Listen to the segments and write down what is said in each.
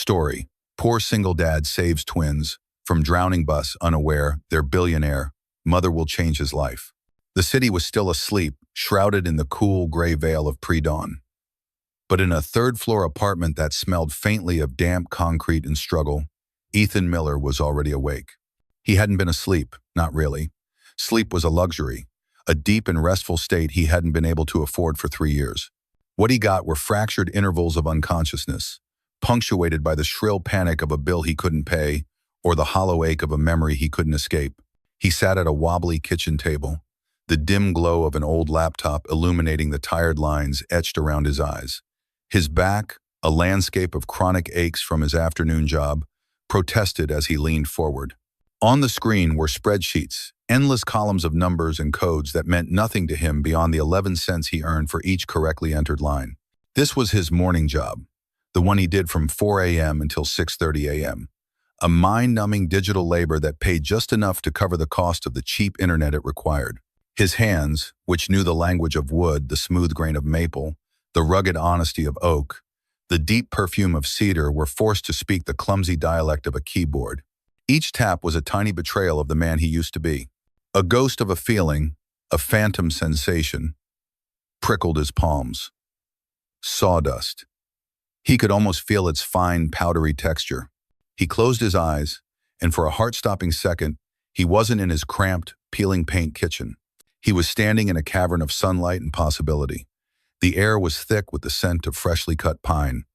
Story. Poor single dad saves twins from drowning bus unaware they're billionaire. Mother will change his life. The city was still asleep, shrouded in the cool gray veil of pre-dawn. But in a third-floor apartment that smelled faintly of damp concrete and struggle, Ethan Miller was already awake. He hadn't been asleep, not really. Sleep was a luxury, a deep and restful state he hadn't been able to afford for 3 years. What he got were fractured intervals of unconsciousness, punctuated by the shrill panic of a bill he couldn't pay or the hollow ache of a memory he couldn't escape. He sat at a wobbly kitchen table, the dim glow of an old laptop illuminating the tired lines etched around his eyes. His back, a landscape of chronic aches from his afternoon job, protested as he leaned forward. On the screen were spreadsheets, endless columns of numbers and codes that meant nothing to him beyond the 11 cents he earned for each correctly entered line. This was his morning job, the one he did from 4 a.m. until 6:30 a.m. A mind-numbing digital labor that paid just enough to cover the cost of the cheap internet it required. His hands, which knew the language of wood, the smooth grain of maple, the rugged honesty of oak, the deep perfume of cedar, were forced to speak the clumsy dialect of a keyboard. Each tap was a tiny betrayal of the man he used to be. A ghost of a feeling, a phantom sensation, prickled his palms. Sawdust. He could almost feel its fine, powdery texture. He closed his eyes, and for a heart-stopping second, he wasn't in his cramped, peeling paint kitchen. He was standing in a cavern of sunlight and possibility. The air was thick with the scent of freshly cut pine.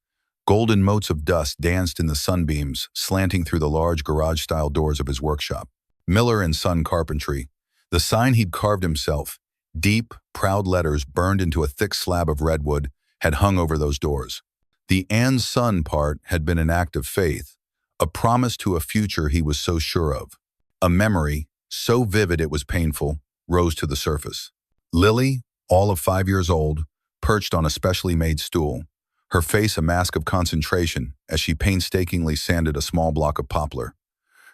Golden motes of dust danced in the sunbeams, slanting through the large garage-style doors of his workshop. Miller and Son Carpentry. The sign he'd carved himself, deep, proud letters burned into a thick slab of redwood, had hung over those doors. The "and Son" part had been an act of faith, a promise to a future he was so sure of. A memory, so vivid it was painful, rose to the surface. Lily, all of 5 years old, perched on a specially made stool, her face a mask of concentration as she painstakingly sanded a small block of poplar.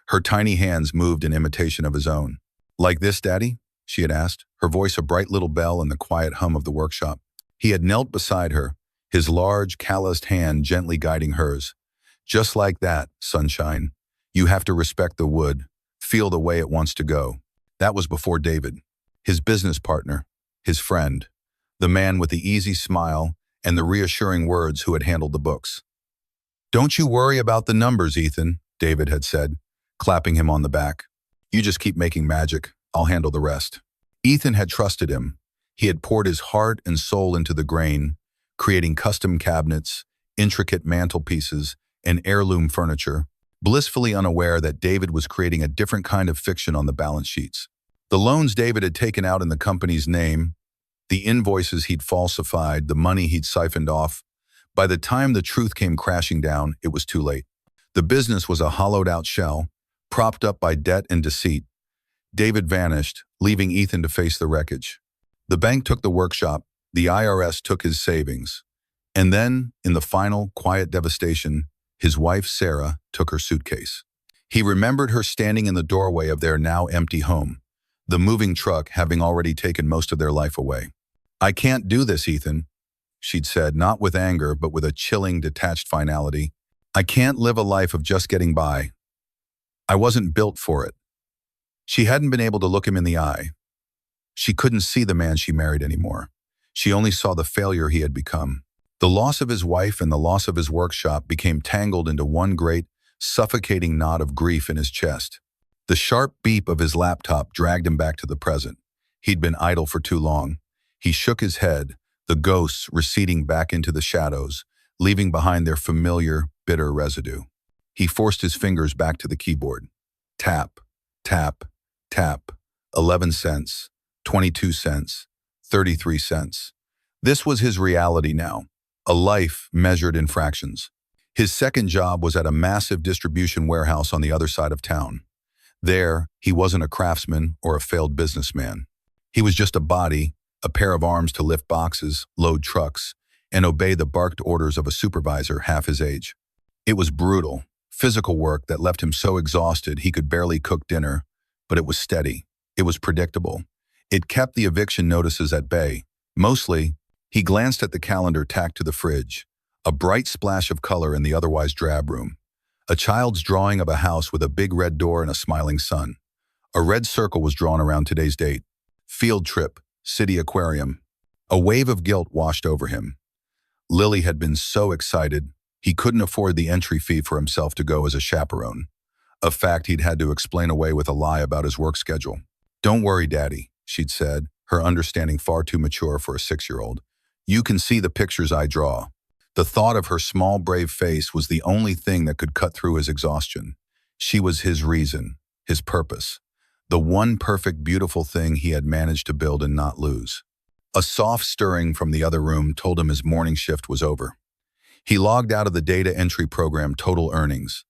Her tiny hands moved in imitation of his own. "Like this, Daddy?" she had asked, her voice a bright little bell in the quiet hum of the workshop. He had knelt beside her, his large, calloused hand gently guiding hers. "Just like that, sunshine. You have to respect the wood, feel the way it wants to go." That was before David, his business partner, his friend, the man with the easy smile and the reassuring words who had handled the books. "Don't you worry about the numbers, Ethan," David had said, clapping him on the back. "You just keep making magic. I'll handle the rest." Ethan had trusted him. He had poured his heart and soul into the grain, creating custom cabinets, intricate mantelpieces, and heirloom furniture, blissfully unaware that David was creating a different kind of fiction on the balance sheets. The loans David had taken out in the company's name, the invoices he'd falsified, the money he'd siphoned off. By the time the truth came crashing down, it was too late. The business was a hollowed-out shell, propped up by debt and deceit. David vanished, leaving Ethan to face the wreckage. The bank took the workshop, the IRS took his savings. And then, in the final, quiet devastation, his wife, Sarah, took her suitcase. He remembered her standing in the doorway of their now empty home, the moving truck having already taken most of their life away. "I can't do this, Ethan," she'd said, not with anger, but with a chilling, detached finality. "I can't live a life of just getting by. I wasn't built for it." She hadn't been able to look him in the eye. She couldn't see the man she married anymore. She only saw the failure he had become. The loss of his wife and the loss of his workshop became tangled into one great, suffocating knot of grief in his chest. The sharp beep of his laptop dragged him back to the present. He'd been idle for too long. He shook his head, the ghosts receding back into the shadows, leaving behind their familiar, bitter residue. He forced his fingers back to the keyboard. Tap, tap, tap. 11 cents, 22 cents, 33 cents. This was his reality now, a life measured in fractions. His second job was at a massive distribution warehouse on the other side of town. There, he wasn't a craftsman or a failed businessman. He was just a body, a pair of arms to lift boxes, load trucks, and obey the barked orders of a supervisor half his age. It was brutal, physical work that left him so exhausted he could barely cook dinner, but it was steady. It was predictable. It kept the eviction notices at bay. Mostly, he glanced at the calendar tacked to the fridge, a bright splash of color in the otherwise drab room. A child's drawing of a house with a big red door and a smiling sun. A red circle was drawn around today's date. Field trip, city aquarium. A wave of guilt washed over him. Lily had been so excited, he couldn't afford the entry fee for himself to go as a chaperone. A fact he'd had to explain away with a lie about his work schedule. "Don't worry, Daddy," she'd said, her understanding far too mature for a 6-year-old. "You can see the pictures I draw." The thought of her small, brave face was the only thing that could cut through his exhaustion. She was his reason, his purpose. The one perfect, beautiful thing he had managed to build and not lose. A soft stirring from the other room told him his morning shift was over. He logged out of the data entry program total earnings,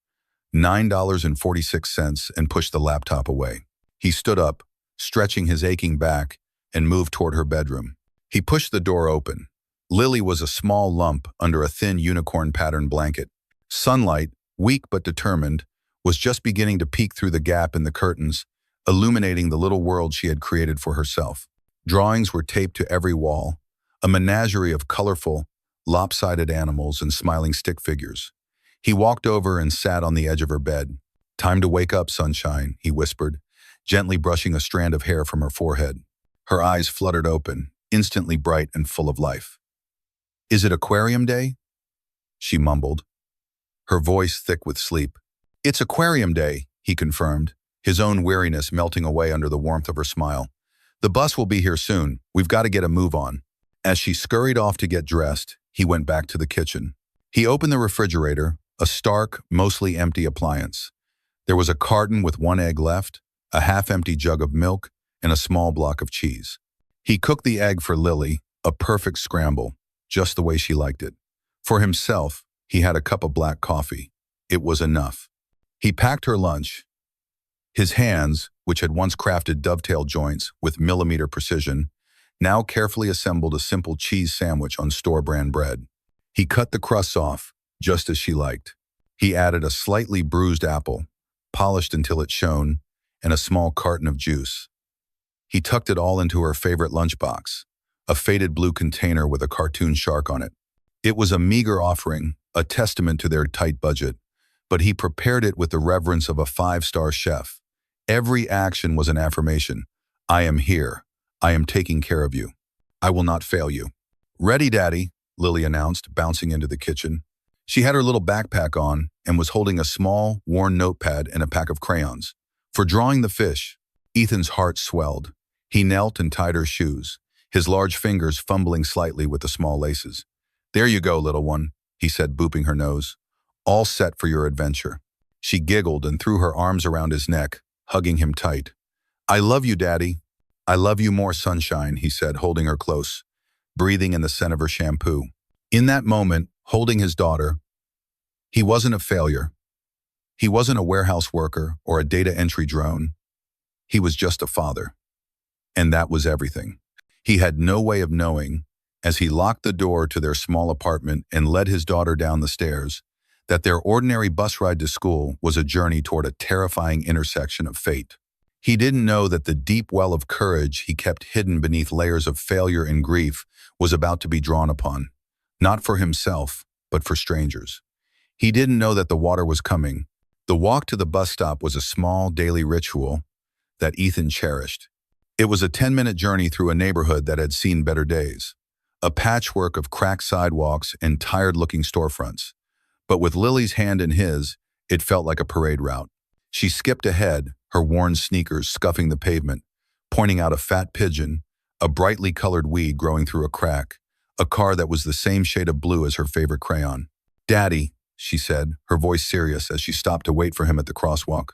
$9.46, and pushed the laptop away. He stood up, stretching his aching back, and moved toward her bedroom. He pushed the door open. Lily was a small lump under a thin unicorn-patterned blanket. Sunlight, weak but determined, was just beginning to peek through the gap in the curtains, illuminating the little world she had created for herself. Drawings were taped to every wall, a menagerie of colorful, lopsided animals and smiling stick figures. He walked over and sat on the edge of her bed. "Time to wake up, sunshine," he whispered, gently brushing a strand of hair from her forehead. Her eyes fluttered open, instantly bright and full of life. "Is it aquarium day?" she mumbled, her voice thick with sleep. "It's aquarium day," he confirmed, his own weariness melting away under the warmth of her smile. "The bus will be here soon. We've got to get a move on." As she scurried off to get dressed, he went back to the kitchen. He opened the refrigerator, a stark, mostly empty appliance. There was a carton with 1 egg left, a half-empty jug of milk, and a small block of cheese. He cooked the egg for Lily, a perfect scramble, just the way she liked it. For himself, he had a cup of black coffee. It was enough. He packed her lunch. His hands, which had once crafted dovetail joints with millimeter precision, now carefully assembled a simple cheese sandwich on store-brand bread. He cut the crusts off, just as she liked. He added a slightly bruised apple, polished until it shone, and a small carton of juice. He tucked it all into her favorite lunchbox, a faded blue container with a cartoon shark on it. It was a meager offering, a testament to their tight budget, but he prepared it with the reverence of a 5-star chef. Every action was an affirmation. "I am here. I am taking care of you. I will not fail you." "Ready, Daddy," Lily announced, bouncing into the kitchen. She had her little backpack on and was holding a small, worn notepad and a pack of crayons. "For drawing the fish." Ethan's heart swelled. He knelt and tied her shoes, his large fingers fumbling slightly with the small laces. "There you go, little one," he said, booping her nose. "All set for your adventure." She giggled and threw her arms around his neck, hugging him tight. "I love you, Daddy." "I love you more, sunshine," he said, holding her close, breathing in the scent of her shampoo. In that moment, holding his daughter, he wasn't a failure. He wasn't a warehouse worker or a data entry drone. He was just a father. And that was everything. He had no way of knowing, as he locked the door to their small apartment and led his daughter down the stairs, that their ordinary bus ride to school was a journey toward a terrifying intersection of fate. He didn't know that the deep well of courage he kept hidden beneath layers of failure and grief was about to be drawn upon, not for himself, but for strangers. He didn't know that the water was coming. The walk to the bus stop was a small daily ritual that Ethan cherished. It was a 10-minute journey through a neighborhood that had seen better days, a patchwork of cracked sidewalks and tired-looking storefronts. But with Lily's hand in his, it felt like a parade route. She skipped ahead, her worn sneakers scuffing the pavement, pointing out a fat pigeon, a brightly colored weed growing through a crack, a car that was the same shade of blue as her favorite crayon. "Daddy," she said, her voice serious as she stopped to wait for him at the crosswalk.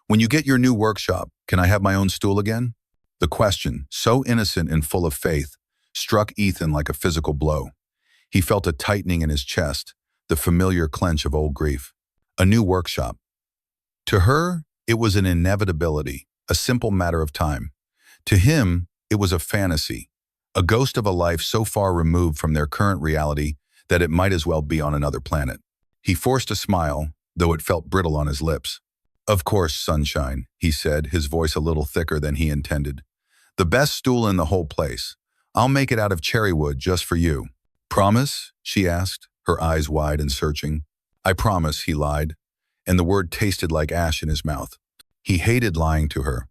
"When you get your new workshop, can I have my own stool again?" The question, so innocent and full of faith, struck Ethan like a physical blow. He felt a tightening in his chest, the familiar clench of old grief. A new workshop. To her, it was an inevitability, a simple matter of time. To him, it was a fantasy, a ghost of a life so far removed from their current reality that it might as well be on another planet. He forced a smile, though it felt brittle on his lips. "Of course, sunshine," he said, his voice a little thicker than he intended. "The best stool in the whole place. I'll make it out of cherry wood just for you." "Promise?" she asked, her eyes wide and searching. I promise, he lied, and the word tasted like ash in his mouth. He hated lying to her,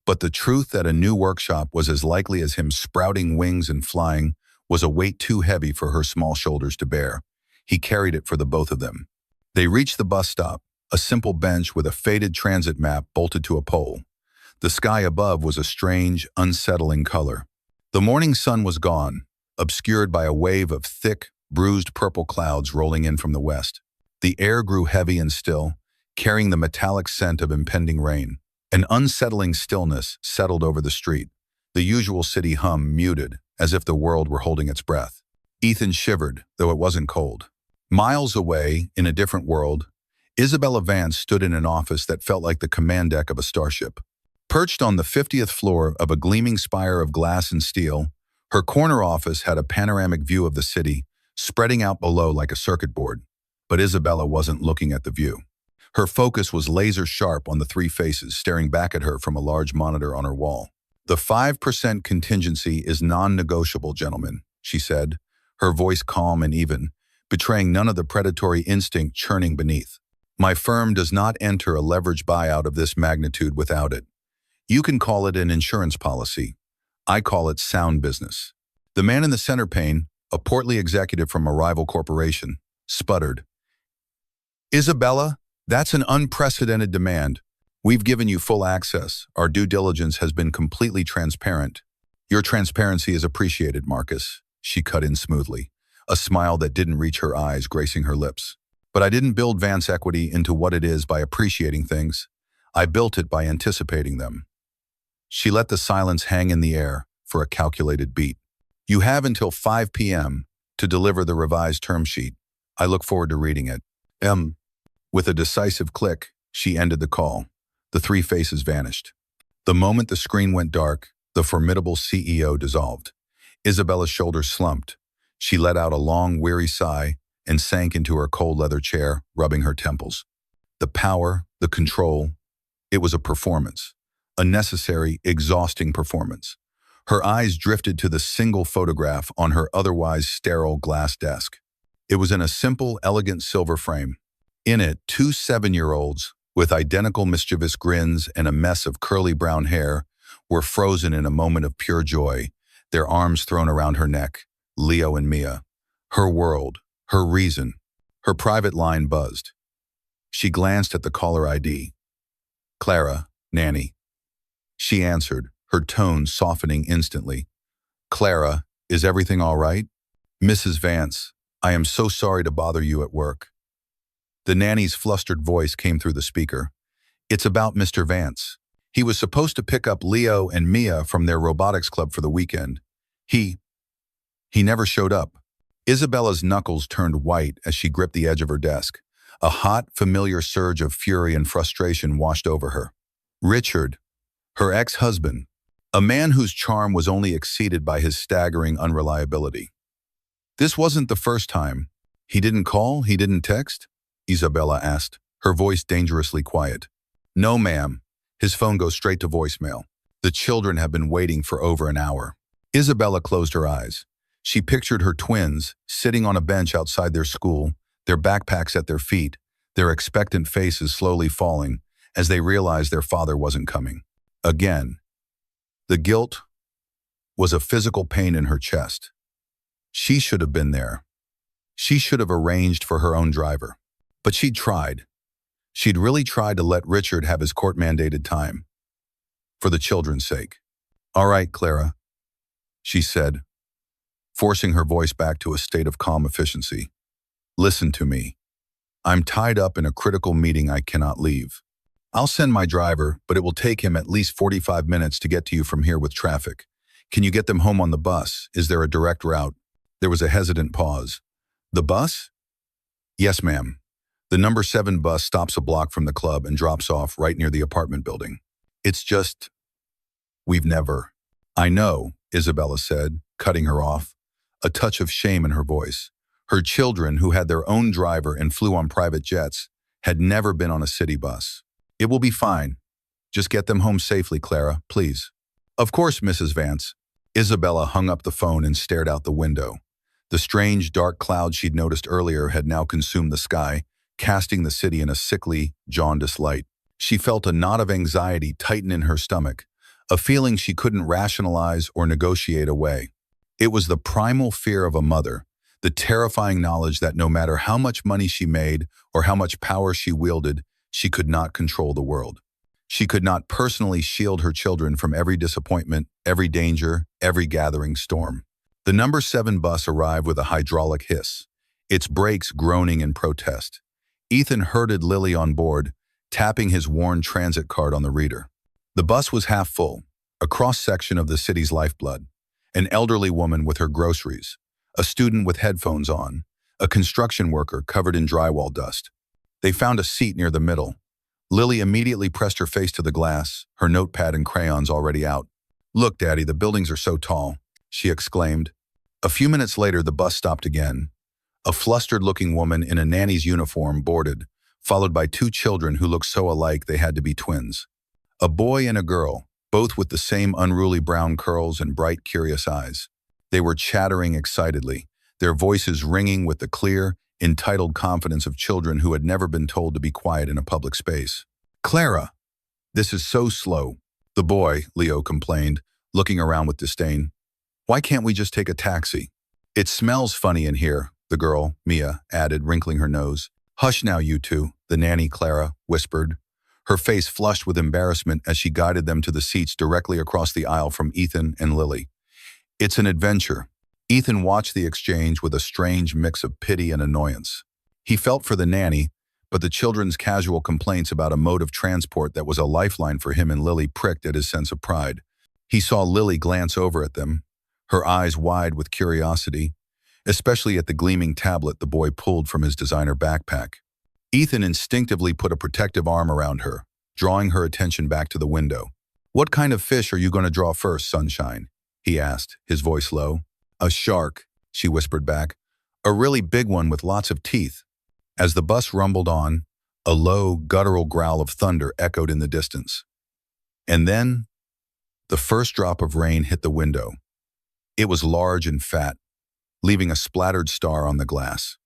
but the truth that a new workshop was as likely as him sprouting wings and flying was a weight too heavy for her small shoulders to bear. He carried it for the both of them. They reached the bus stop, a simple bench with a faded transit map bolted to a pole. The sky above was a strange, unsettling color. The morning sun was gone, obscured by a wave of thick, bruised purple clouds rolling in from the west. The air grew heavy and still, carrying the metallic scent of impending rain. An unsettling stillness settled over the street, the usual city hum muted, as if the world were holding its breath. Ethan shivered, though it wasn't cold. Miles away, in a different world, Isabella Vance stood in an office that felt like the command deck of a starship. Perched on the 50th floor of a gleaming spire of glass and steel, her corner office had a panoramic view of the city, spreading out below like a circuit board. But Isabella wasn't looking at the view. Her focus was laser-sharp on the three faces staring back at her from a large monitor on her wall. "The 5% contingency is non-negotiable, gentlemen," she said, her voice calm and even, betraying none of the predatory instinct churning beneath. "My firm does not enter a leveraged buyout of this magnitude without it. You can call it an insurance policy. I call it sound business." The man in the center pane, a portly executive from a rival corporation, sputtered. "Isabella, that's an unprecedented demand. We've given you full access. Our due diligence has been completely transparent." "Your transparency is appreciated, Marcus," she cut in smoothly, a smile that didn't reach her eyes gracing her lips. "But I didn't build Vance Equity into what it is by appreciating things. I built it by anticipating them." She let the silence hang in the air for a calculated beat. "You have until 5 p.m. to deliver the revised term sheet. I look forward to reading it." With a decisive click, she ended the call. The three faces vanished. The moment the screen went dark, the formidable CEO dissolved. Isabella's shoulders slumped. She let out a long, weary sigh and sank into her cold leather chair, rubbing her temples. The power, the control, it was a performance. A necessary, exhausting performance. Her eyes drifted to the single photograph on her otherwise sterile glass desk. It was in a simple, elegant silver frame. In it, two 7-year-olds, with identical mischievous grins and a mess of curly brown hair, were frozen in a moment of pure joy, their arms thrown around her neck, Leo and Mia. Her world, her reason, her private line buzzed. She glanced at the caller ID. "Clara, Nanny." She answered, her tone softening instantly. "Clara, is everything all right?" "Mrs. Vance, I am so sorry to bother you at work." The nanny's flustered voice came through the speaker. "It's about Mr. Vance. He was supposed to pick up Leo and Mia from their robotics club for the weekend. He never showed up." Isabella's knuckles turned white as she gripped the edge of her desk. A hot, familiar surge of fury and frustration washed over her. Richard, her ex-husband, a man whose charm was only exceeded by his staggering unreliability. This wasn't the first time. "He didn't call? He didn't text?" Isabella asked, her voice dangerously quiet. "No, ma'am. His phone goes straight to voicemail. The children have been waiting for over an hour." Isabella closed her eyes. She pictured her twins sitting on a bench outside their school, their backpacks at their feet, their expectant faces slowly falling as they realized their father wasn't coming. Again, the guilt was a physical pain in her chest. She should have been there. She should have arranged for her own driver. But she'd tried. She'd really tried to let Richard have his court-mandated time. For the children's sake. "All right, Clara," she said, forcing her voice back to a state of calm efficiency. "Listen to me. I'm tied up in a critical meeting I cannot leave. I'll send my driver, but it will take him at least 45 minutes to get to you from here with traffic. Can you get them home on the bus? Is there a direct route?" There was a hesitant pause. "The bus?" "Yes, ma'am. The number 7 bus stops a block from the club and drops off right near the apartment building. It's just, we've never." "I know," Isabella said, cutting her off, a touch of shame in her voice. Her children, who had their own driver and flew on private jets, had never been on a city bus. "It will be fine. Just get them home safely, Clara, please." "Of course, Mrs. Vance." Isabella hung up the phone and stared out the window. The strange, dark clouds she'd noticed earlier had now consumed the sky, casting the city in a sickly, jaundiced light. She felt a knot of anxiety tighten in her stomach, a feeling she couldn't rationalize or negotiate away. It was the primal fear of a mother, the terrifying knowledge that no matter how much money she made or how much power she wielded, she could not control the world. She could not personally shield her children from every disappointment, every danger, every gathering storm. The number 7 bus arrived with a hydraulic hiss, its brakes groaning in protest. Ethan herded Lily on board, tapping his worn transit card on the reader. The bus was half full, a cross-section of the city's lifeblood. An elderly woman with her groceries, a student with headphones on, a construction worker covered in drywall dust. They found a seat near the middle. Lily immediately pressed her face to the glass, her notepad and crayons already out. "Look, Daddy, the buildings are so tall," she exclaimed. A few minutes later, the bus stopped again. A flustered-looking woman in a nanny's uniform boarded, followed by 2 children who looked so alike they had to be twins. A boy and a girl, both with the same unruly brown curls and bright, curious eyes. They were chattering excitedly, their voices ringing with the clear, entitled confidence of children who had never been told to be quiet in a public space. "Clara, this is so slow," the boy, Leo, complained, looking around with disdain. "Why can't we just take a taxi?" "It smells funny in here," the girl, Mia, added, wrinkling her nose. "Hush now, you two," the nanny, Clara, whispered, her face flushed with embarrassment as she guided them to the seats directly across the aisle from Ethan and Lily. "It's an adventure." Ethan watched the exchange with a strange mix of pity and annoyance. He felt for the nanny, but the children's casual complaints about a mode of transport that was a lifeline for him and Lily pricked at his sense of pride. He saw Lily glance over at them, her eyes wide with curiosity, especially at the gleaming tablet the boy pulled from his designer backpack. Ethan instinctively put a protective arm around her, drawing her attention back to the window. "What kind of fish are you going to draw first, Sunshine?" he asked, his voice low. "A shark," she whispered back. "A really big one with lots of teeth." As the bus rumbled on, a low, guttural growl of thunder echoed in the distance. And then, the first drop of rain hit the window. It was large and fat, leaving a splattered star on the glass.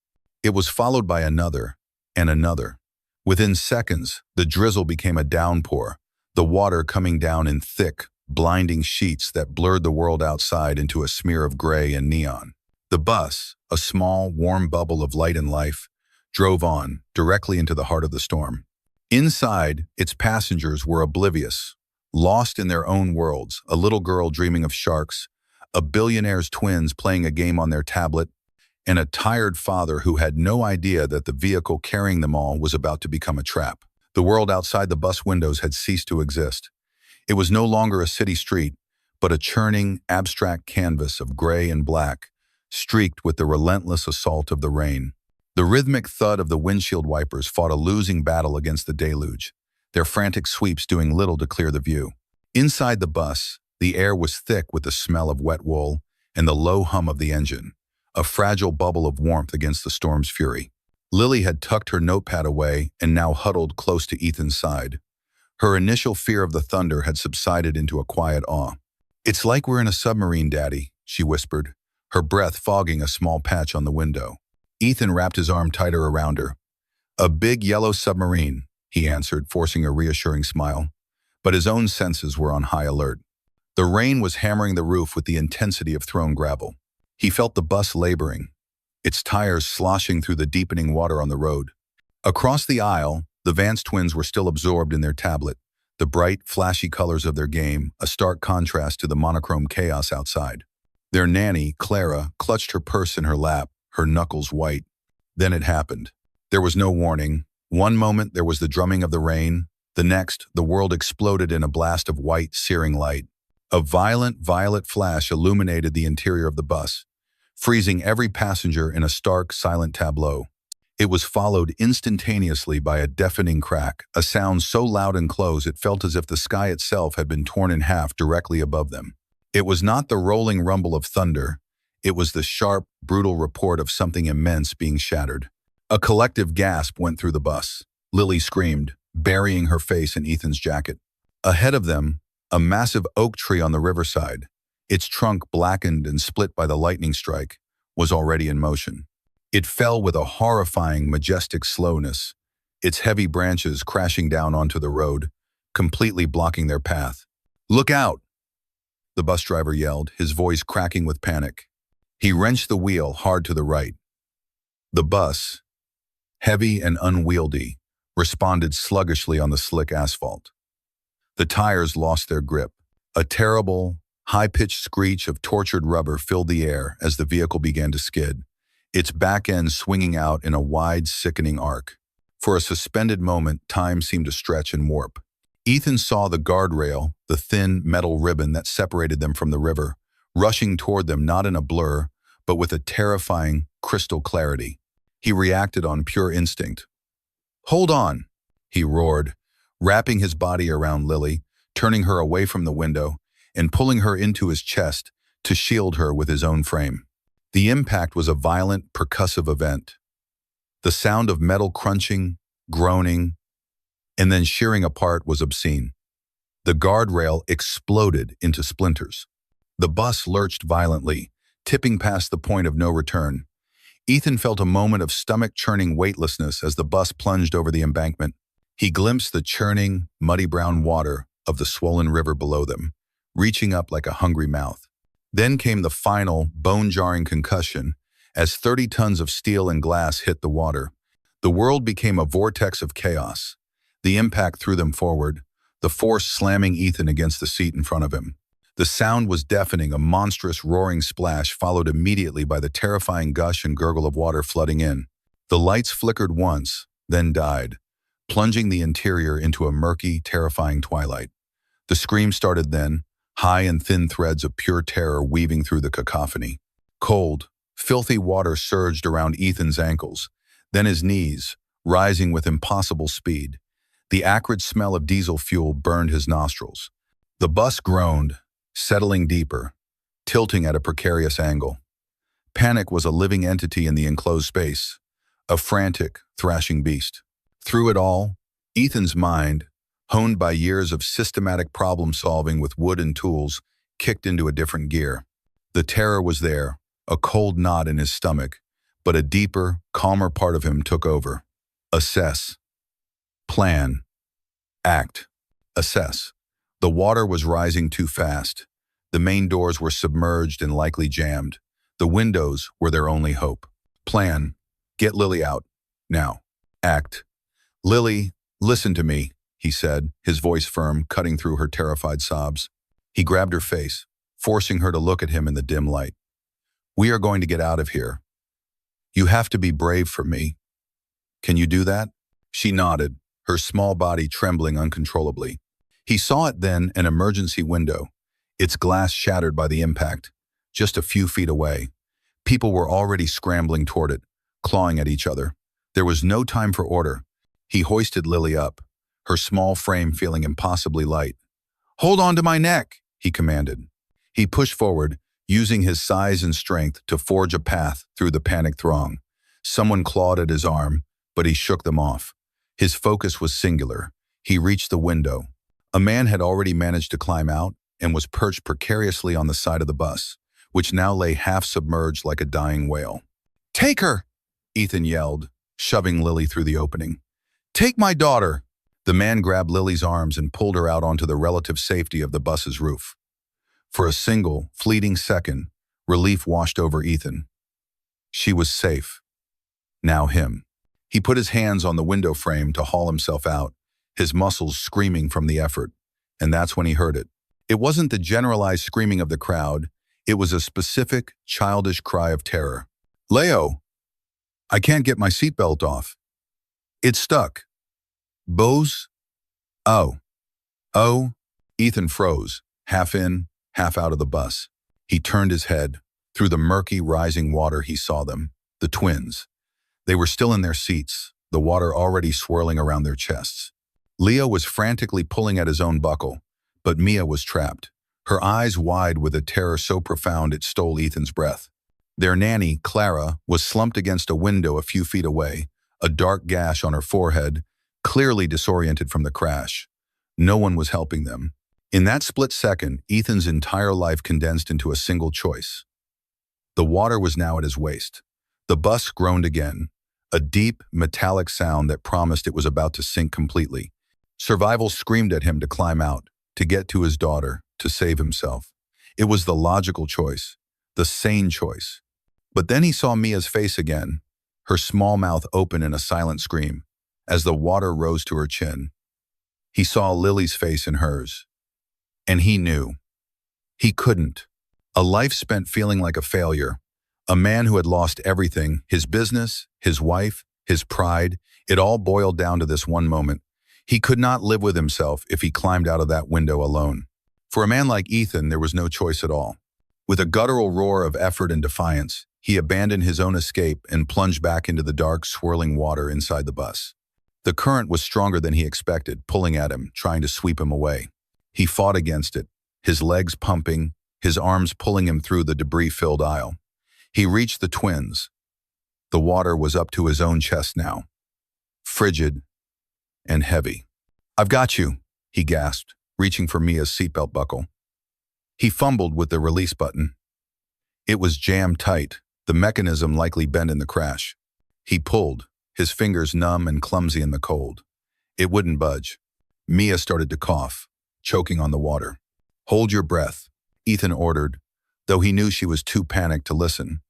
It was followed by another, and another. Within seconds, the drizzle became a downpour, the water coming down in thick, blinding sheets that blurred the world outside into a smear of gray and neon. The bus, a small, warm bubble of light and life, drove on, directly into the heart of the storm. Inside, its passengers were oblivious, lost in their own worlds, a little girl dreaming of sharks, a billionaire's twins playing a game on their tablet, and a tired father who had no idea that the vehicle carrying them all was about to become a trap. The world outside the bus windows had ceased to exist. It was no longer a city street, but a churning, abstract canvas of gray and black, streaked with the relentless assault of the rain. The rhythmic thud of the windshield wipers fought a losing battle against the deluge, their frantic sweeps doing little to clear the view. Inside the bus, the air was thick with the smell of wet wool and the low hum of the engine, a fragile bubble of warmth against the storm's fury. Lily had tucked her notepad away and now huddled close to Ethan's side. Her initial fear of the thunder had subsided into a quiet awe. "It's like we're in a submarine, Daddy," she whispered, her breath fogging a small patch on the window. Ethan wrapped his arm tighter around her. "A big yellow submarine," he answered, forcing a reassuring smile. But his own senses were on high alert. The rain was hammering the roof with the intensity of thrown gravel. He felt the bus laboring, its tires sloshing through the deepening water on the road. Across the aisle, the Vance twins were still absorbed in their tablet, the bright, flashy colors of their game, a stark contrast to the monochrome chaos outside. Their nanny, Clara, clutched her purse in her lap, her knuckles white. Then it happened. There was no warning. One moment there was the drumming of the rain. The next, the world exploded in a blast of white, searing light. A violent violet flash illuminated the interior of the bus, freezing every passenger in a stark, silent tableau. It was followed instantaneously by a deafening crack, a sound so loud and close it felt as if the sky itself had been torn in half directly above them. It was not the rolling rumble of thunder. It was the sharp, brutal report of something immense being shattered. A collective gasp went through the bus. Lily screamed, burying her face in Ethan's jacket. Ahead of them, a massive oak tree on the riverside, its trunk blackened and split by the lightning strike, was already in motion. It fell with a horrifying, majestic slowness, its heavy branches crashing down onto the road, completely blocking their path. "Look out!" the bus driver yelled, his voice cracking with panic. He wrenched the wheel hard to the right. The bus, heavy and unwieldy, responded sluggishly on the slick asphalt. The tires lost their grip. A terrible, high-pitched screech of tortured rubber filled the air as the vehicle began to skid, its back end swinging out in a wide, sickening arc. For a suspended moment, time seemed to stretch and warp. Ethan saw the guardrail, the thin metal ribbon that separated them from the river, rushing toward them not in a blur, but with a terrifying, crystal clarity. He reacted on pure instinct. "Hold on," he roared, wrapping his body around Lily, turning her away from the window, and pulling her into his chest to shield her with his own frame. The impact was a violent, percussive event. The sound of metal crunching, groaning, and then shearing apart was obscene. The guardrail exploded into splinters. The bus lurched violently, tipping past the point of no return. Ethan felt a moment of stomach-churning weightlessness as the bus plunged over the embankment. He glimpsed the churning, muddy brown water of the swollen river below them, reaching up like a hungry mouth. Then came the final, bone-jarring concussion as 30 tons of steel and glass hit the water. The world became a vortex of chaos. The impact threw them forward, the force slamming Ethan against the seat in front of him. The sound was deafening, a monstrous roaring splash followed immediately by the terrifying gush and gurgle of water flooding in. The lights flickered once, then died, plunging the interior into a murky, terrifying twilight. The scream started then, high and thin threads of pure terror weaving through the cacophony. Cold, filthy water surged around Ethan's ankles, then his knees, rising with impossible speed. The acrid smell of diesel fuel burned his nostrils. The bus groaned, settling deeper, tilting at a precarious angle. Panic was a living entity in the enclosed space, a frantic, thrashing beast. Through it all, Ethan's mind, honed by years of systematic problem-solving with wood and tools, kicked into a different gear. The terror was there, a cold knot in his stomach, but a deeper, calmer part of him took over. Assess. Plan. Act. Assess. The water was rising too fast. The main doors were submerged and likely jammed. The windows were their only hope. Plan. Get Lily out. Now. Act. "Lily, listen to me," he said, his voice firm, cutting through her terrified sobs. He grabbed her face, forcing her to look at him in the dim light. "We are going to get out of here. You have to be brave for me. Can you do that?" She nodded, her small body trembling uncontrollably. He saw it then, an emergency window, its glass shattered by the impact, just a few feet away. People were already scrambling toward it, clawing at each other. There was no time for order. He hoisted Lily up, her small frame feeling impossibly light. "Hold on to my neck," he commanded. He pushed forward, using his size and strength to forge a path through the panicked throng. Someone clawed at his arm, but he shook them off. His focus was singular. He reached the window. A man had already managed to climb out and was perched precariously on the side of the bus, which now lay half submerged like a dying whale. "Take her!" Ethan yelled, shoving Lily through the opening. "Take my daughter!" The man grabbed Lily's arms and pulled her out onto the relative safety of the bus's roof. For a single, fleeting second, relief washed over Ethan. She was safe. Now him. He put his hands on the window frame to haul himself out, his muscles screaming from the effort, and that's when he heard it. It wasn't the generalized screaming of the crowd. It was a specific, childish cry of terror. "Leo! I can't get my seatbelt off. It's stuck. Bose? Oh. Oh." Ethan froze, half in, half out of the bus. He turned his head. Through the murky, rising water, he saw them, the twins. They were still in their seats, the water already swirling around their chests. Leo was frantically pulling at his own buckle, but Mia was trapped, her eyes wide with a terror so profound it stole Ethan's breath. Their nanny, Clara, was slumped against a window a few feet away, a dark gash on her forehead, clearly disoriented from the crash. No one was helping them. In that split second, Ethan's entire life condensed into a single choice. The water was now at his waist. The bus groaned again, a deep, metallic sound that promised it was about to sink completely. Survival screamed at him to climb out, to get to his daughter, to save himself. It was the logical choice, the sane choice. But then he saw Mia's face again, her small mouth open in a silent scream. As the water rose to her chin, he saw Lily's face in hers. And he knew. He couldn't. A life spent feeling like a failure. A man who had lost everything, his business, his wife, his pride, it all boiled down to this one moment. He could not live with himself if he climbed out of that window alone. For a man like Ethan, there was no choice at all. With a guttural roar of effort and defiance, he abandoned his own escape and plunged back into the dark, swirling water inside the bus. The current was stronger than he expected, pulling at him, trying to sweep him away. He fought against it, his legs pumping, his arms pulling him through the debris-filled aisle. He reached the twins. The water was up to his own chest now, frigid and heavy. "I've got you," he gasped, reaching for Mia's seatbelt buckle. He fumbled with the release button. It was jammed tight, the mechanism likely bent in the crash. He pulled, his fingers numb and clumsy in the cold. It wouldn't budge. Mia started to cough, choking on the water. "Hold your breath," Ethan ordered, though he knew she was too panicked to listen.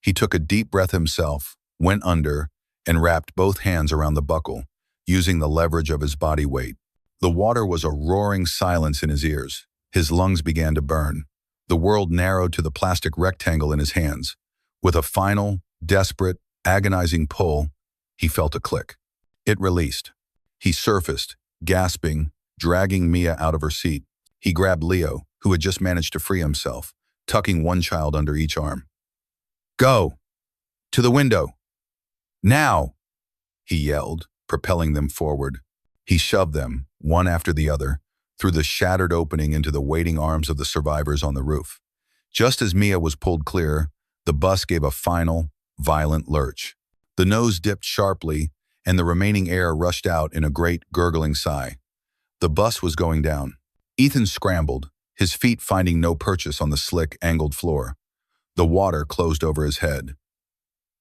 He took a deep breath himself, went under, and wrapped both hands around the buckle, using the leverage of his body weight. The water was a roaring silence in his ears. His lungs began to burn. The world narrowed to the plastic rectangle in his hands. With a final, desperate, agonizing pull, he felt a click. It released. He surfaced, gasping, dragging Mia out of her seat. He grabbed Leo, who had just managed to free himself, tucking one child under each arm. "Go! To the window! Now!" he yelled, propelling them forward. He shoved them, one after the other, through the shattered opening into the waiting arms of the survivors on the roof. Just as Mia was pulled clear, the bus gave a final, violent lurch. The nose dipped sharply, and the remaining air rushed out in a great, gurgling sigh. The bus was going down. Ethan scrambled, his feet finding no purchase on the slick, angled floor. The water closed over his head.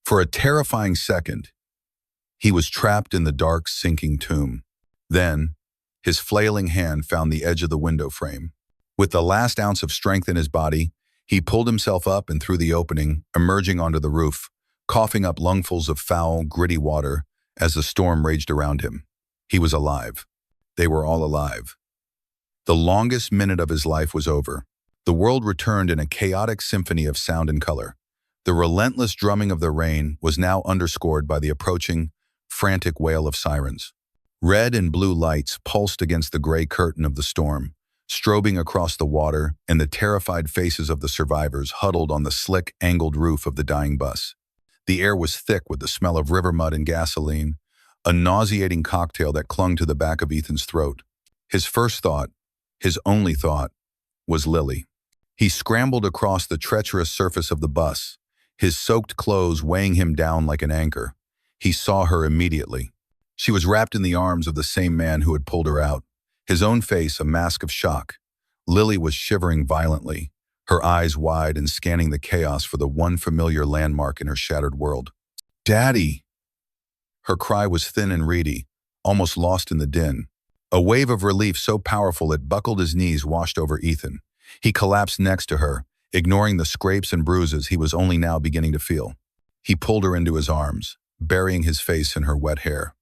For a terrifying second, he was trapped in the dark, sinking tomb. Then, his flailing hand found the edge of the window frame. With the last ounce of strength in his body, he pulled himself up and through the opening, emerging onto the roof, coughing up lungfuls of foul, gritty water as the storm raged around him. He was alive. They were all alive. The longest minute of his life was over. The world returned in a chaotic symphony of sound and color. The relentless drumming of the rain was now underscored by the approaching, frantic wail of sirens. Red and blue lights pulsed against the gray curtain of the storm, strobing across the water and the terrified faces of the survivors huddled on the slick, angled roof of the dying bus. The air was thick with the smell of river mud and gasoline, a nauseating cocktail that clung to the back of Ethan's throat. His first thought, his only thought, was Lily. He scrambled across the treacherous surface of the bus, his soaked clothes weighing him down like an anchor. He saw her immediately. She was wrapped in the arms of the same man who had pulled her out, his own face a mask of shock. Lily was shivering violently, her eyes wide and scanning the chaos for the one familiar landmark in her shattered world. "Daddy!" Her cry was thin and reedy, almost lost in the din. A wave of relief so powerful it buckled his knees washed over Ethan. He collapsed next to her, ignoring the scrapes and bruises he was only now beginning to feel. He pulled her into his arms, burying his face in her wet hair.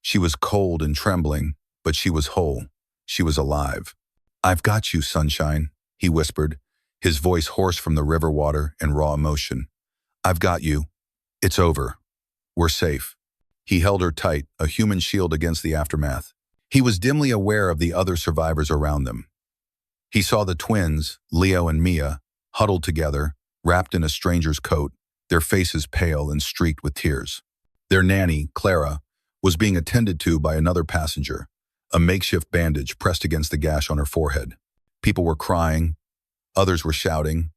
She was cold and trembling, but she was whole. She was alive. "I've got you, sunshine," he whispered, his voice hoarse from the river water and raw emotion. "I've got you. It's over. We're safe." He held her tight, a human shield against the aftermath. He was dimly aware of the other survivors around them. He saw the twins, Leo and Mia, huddled together, wrapped in a stranger's coat, their faces pale and streaked with tears. Their nanny, Clara, was being attended to by another passenger, a makeshift bandage pressed against the gash on her forehead. People were crying, others were shouting.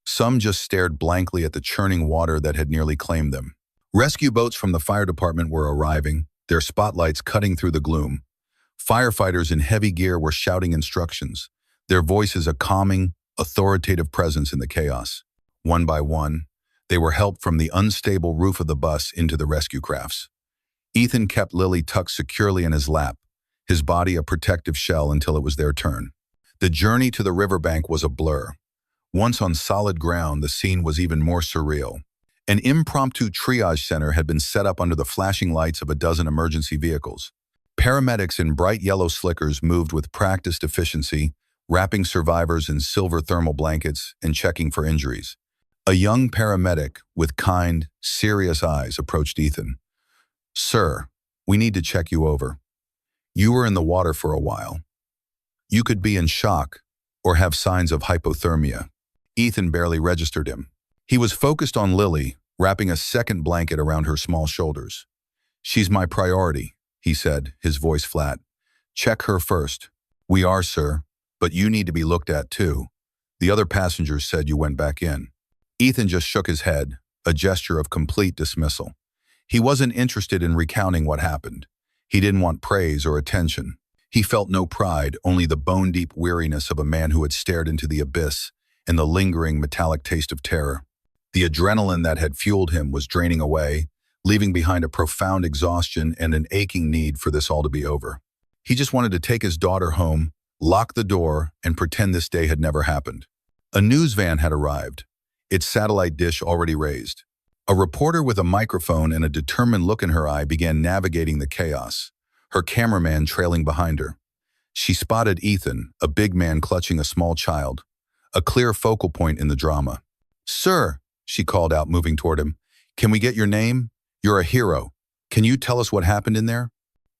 Some just stared blankly at the churning water that had nearly claimed them. Rescue boats from the fire department were arriving, their spotlights cutting through the gloom. Firefighters in heavy gear were shouting instructions, their voices a calming, authoritative presence in the chaos. One by one, they were helped from the unstable roof of the bus into the rescue crafts. Ethan kept Lily tucked securely in his lap, his body a protective shell until it was their turn. The journey to the riverbank was a blur. Once on solid ground, the scene was even more surreal. An impromptu triage center had been set up under the flashing lights of a dozen emergency vehicles. Paramedics in bright yellow slickers moved with practiced efficiency, wrapping survivors in silver thermal blankets and checking for injuries. A young paramedic with kind, serious eyes approached Ethan. "Sir, we need to check you over. You were in the water for a while. You could be in shock or have signs of hypothermia." Ethan barely registered him. He was focused on Lily, wrapping a second blanket around her small shoulders. "She's my priority," he said, his voice flat. "Check her first." "We are, sir, but you need to be looked at too. The other passengers said you went back in." Ethan just shook his head, a gesture of complete dismissal. He wasn't interested in recounting what happened. He didn't want praise or attention. He felt no pride, only the bone-deep weariness of a man who had stared into the abyss and the lingering metallic taste of terror. The adrenaline that had fueled him was draining away, leaving behind a profound exhaustion and an aching need for this all to be over. He just wanted to take his daughter home, lock the door, and pretend this day had never happened. A news van had arrived, its satellite dish already raised. A reporter with a microphone and a determined look in her eye began navigating the chaos, her cameraman trailing behind her. She spotted Ethan, a big man clutching a small child, a clear focal point in the drama. "Sir," she called out, moving toward him, "can we get your name? You're a hero. Can you tell us what happened in there?"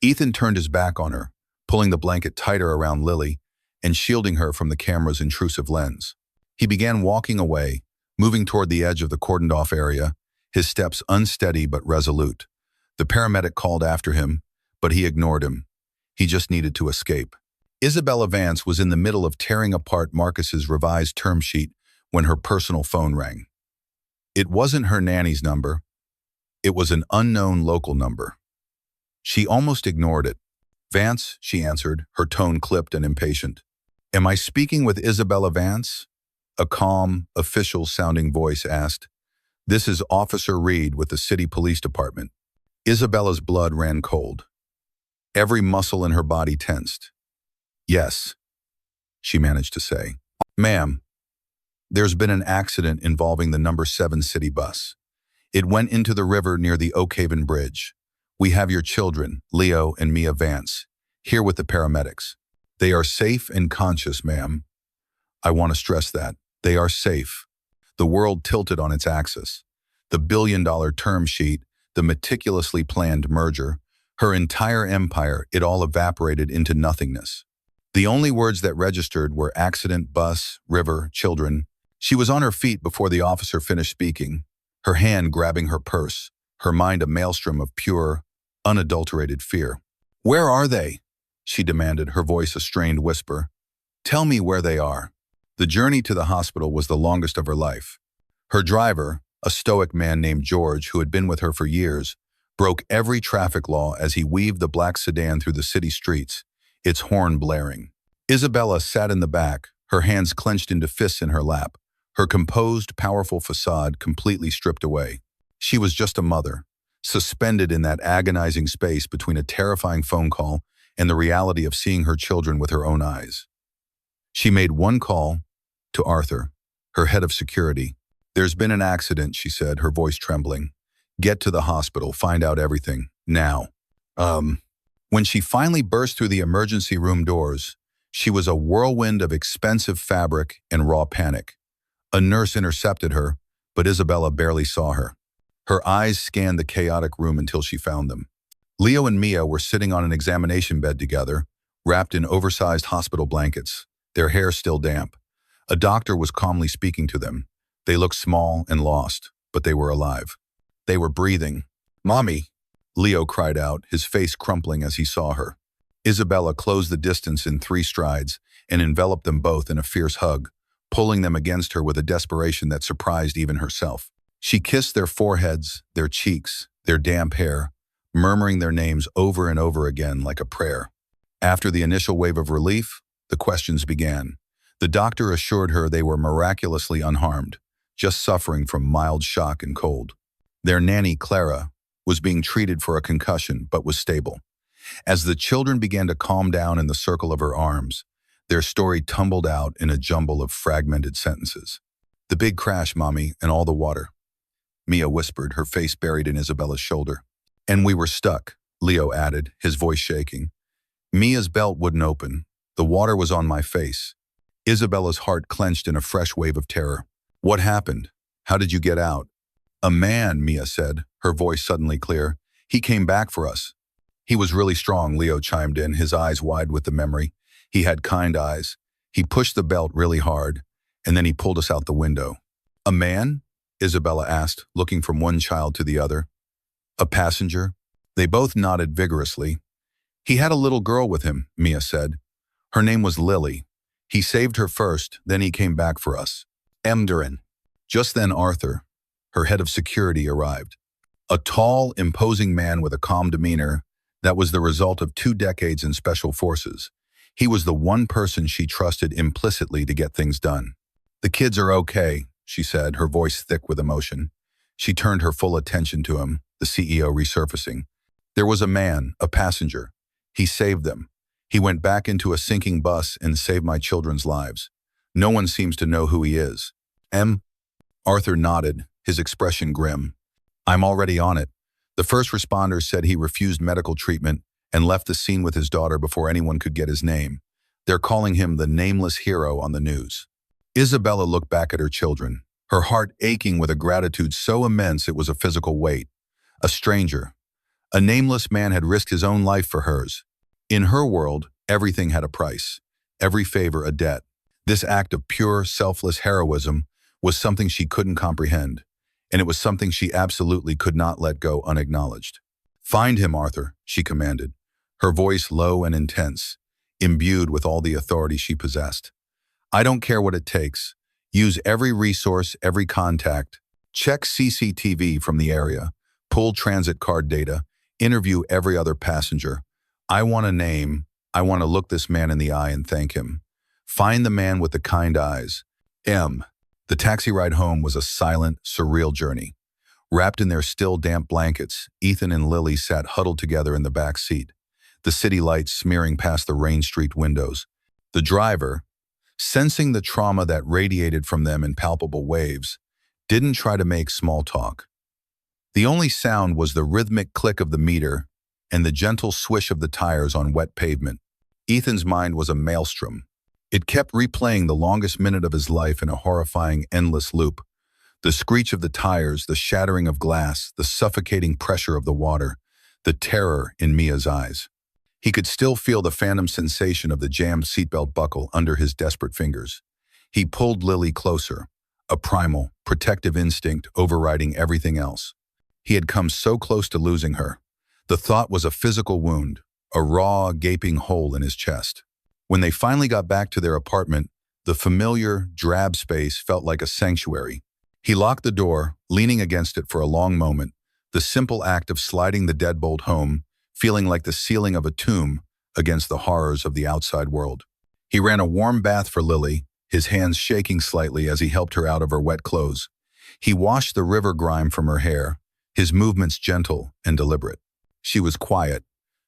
Ethan turned his back on her, pulling the blanket tighter around Lily and shielding her from the camera's intrusive lens. He began walking away, moving toward the edge of the cordoned-off area, his steps unsteady but resolute. The paramedic called after him, but he ignored him. He just needed to escape. Isabella Vance was in the middle of tearing apart Marcus's revised term sheet when her personal phone rang. It wasn't her nanny's number. It was an unknown local number. She almost ignored it. "Vance," she answered, her tone clipped and impatient. "Am I speaking with Isabella Vance?" A calm, official-sounding voice asked. "This is Officer Reed with the City Police Department." Isabella's blood ran cold. Every muscle in her body tensed. "Yes," she managed to say. "Ma'am, there's been an accident involving the number 7 city bus. It went into the river near the Oakhaven Bridge. We have your children, Leo and Mia Vance, here with the paramedics. They are safe and conscious, ma'am. I want to stress that. They are safe." The world tilted on its axis. The billion-dollar term sheet, the meticulously planned merger, her entire empire, it all evaporated into nothingness. The only words that registered were accident, bus, river, children. She was on her feet before the officer finished speaking, her hand grabbing her purse, her mind a maelstrom of pure, unadulterated fear. "Where are they?" she demanded, her voice a strained whisper. "Tell me where they are." The journey to the hospital was the longest of her life. Her driver, a stoic man named George who had been with her for years, broke every traffic law as he weaved the black sedan through the city streets, its horn blaring. Isabella sat in the back, her hands clenched into fists in her lap, her composed, powerful facade completely stripped away. She was just a mother, suspended in that agonizing space between a terrifying phone call and the reality of seeing her children with her own eyes. She made one call to Arthur, her head of security. "There's been an accident," she said, her voice trembling. "Get to the hospital, find out everything, now." When she finally burst through the emergency room doors, she was a whirlwind of expensive fabric and raw panic. A nurse intercepted her, but Isabella barely saw her. Her eyes scanned the chaotic room until she found them. Leo and Mia were sitting on an examination bed together, wrapped in oversized hospital blankets, their hair still damp. A doctor was calmly speaking to them. They looked small and lost, but they were alive. They were breathing. "Mommy!" Leo cried out, his face crumpling as he saw her. Isabella closed the distance in 3 strides and enveloped them both in a fierce hug, pulling them against her with a desperation that surprised even herself. She kissed their foreheads, their cheeks, their damp hair, murmuring their names over and over again like a prayer. After the initial wave of relief, the questions began. The doctor assured her they were miraculously unharmed. just suffering from mild shock and cold. Their nanny, Clara, was being treated for a concussion but was stable. As the children began to calm down in the circle of her arms, their story tumbled out in a jumble of fragmented sentences. "The big crash, Mommy, and all the water," Mia whispered, her face buried in Isabella's shoulder. "And we were stuck," Leo added, his voice shaking. Mia's belt wouldn't open. The water was on my face. Isabella's heart clenched in a fresh wave of terror. "What happened? How did you get out?" "A man," Mia said, her voice suddenly clear. "He came back for us." "He was really strong," Leo chimed in, his eyes wide with the memory. "He had kind eyes. He pushed the belt really hard, and then he pulled us out the window." "A man?" Isabella asked, looking from one child to the other. "A passenger?" They both nodded vigorously. "He had a little girl with him," Mia said. "Her name was Lily. He saved her first, then he came back for us." Emderin. Just then Arthur, her head of security, arrived. A tall, imposing man with a calm demeanor that was the result of 2 decades in special forces. He was the one person she trusted implicitly to get things done. "The kids are okay," she said, her voice thick with emotion. She turned her full attention to him, the CEO resurfacing. "There was a man, a passenger. He saved them. He went back into a sinking bus and saved my children's lives. No one seems to know who he is." Arthur nodded, his expression grim. "I'm already on it. The first responders said he refused medical treatment and left the scene with his daughter before anyone could get his name. They're calling him the nameless hero on the news." Isabella looked back at her children, her heart aching with a gratitude so immense it was a physical weight. A stranger. A nameless man had risked his own life for hers. In her world, everything had a price, every favor a debt. This act of pure, selfless heroism was something she couldn't comprehend, and it was something she absolutely could not let go unacknowledged. "Find him, Arthur," she commanded, her voice low and intense, imbued with all the authority she possessed. "I don't care what it takes. Use every resource, every contact. Check CCTV from the area, pull transit card data, interview every other passenger. I want a name. I want to look this man in the eye and thank him. Find the man with the kind eyes." The taxi ride home was a silent, surreal journey. Wrapped in their still damp blankets, Ethan and Lily sat huddled together in the back seat, the city lights smearing past the rain-streaked windows. The driver, sensing the trauma that radiated from them in palpable waves, didn't try to make small talk. The only sound was the rhythmic click of the meter and the gentle swish of the tires on wet pavement. Ethan's mind was a maelstrom. It kept replaying the longest minute of his life in a horrifying, endless loop. The screech of the tires, the shattering of glass, the suffocating pressure of the water, the terror in Mia's eyes. He could still feel the phantom sensation of the jammed seatbelt buckle under his desperate fingers. He pulled Lily closer, a primal, protective instinct overriding everything else. He had come so close to losing her. The thought was a physical wound, a raw, gaping hole in his chest. When they finally got back to their apartment, the familiar, drab space felt like a sanctuary. He locked the door, leaning against it for a long moment, the simple act of sliding the deadbolt home, feeling like the ceiling of a tomb against the horrors of the outside world. He ran a warm bath for Lily, his hands shaking slightly as he helped her out of her wet clothes. He washed the river grime from her hair, his movements gentle and deliberate. She was quiet,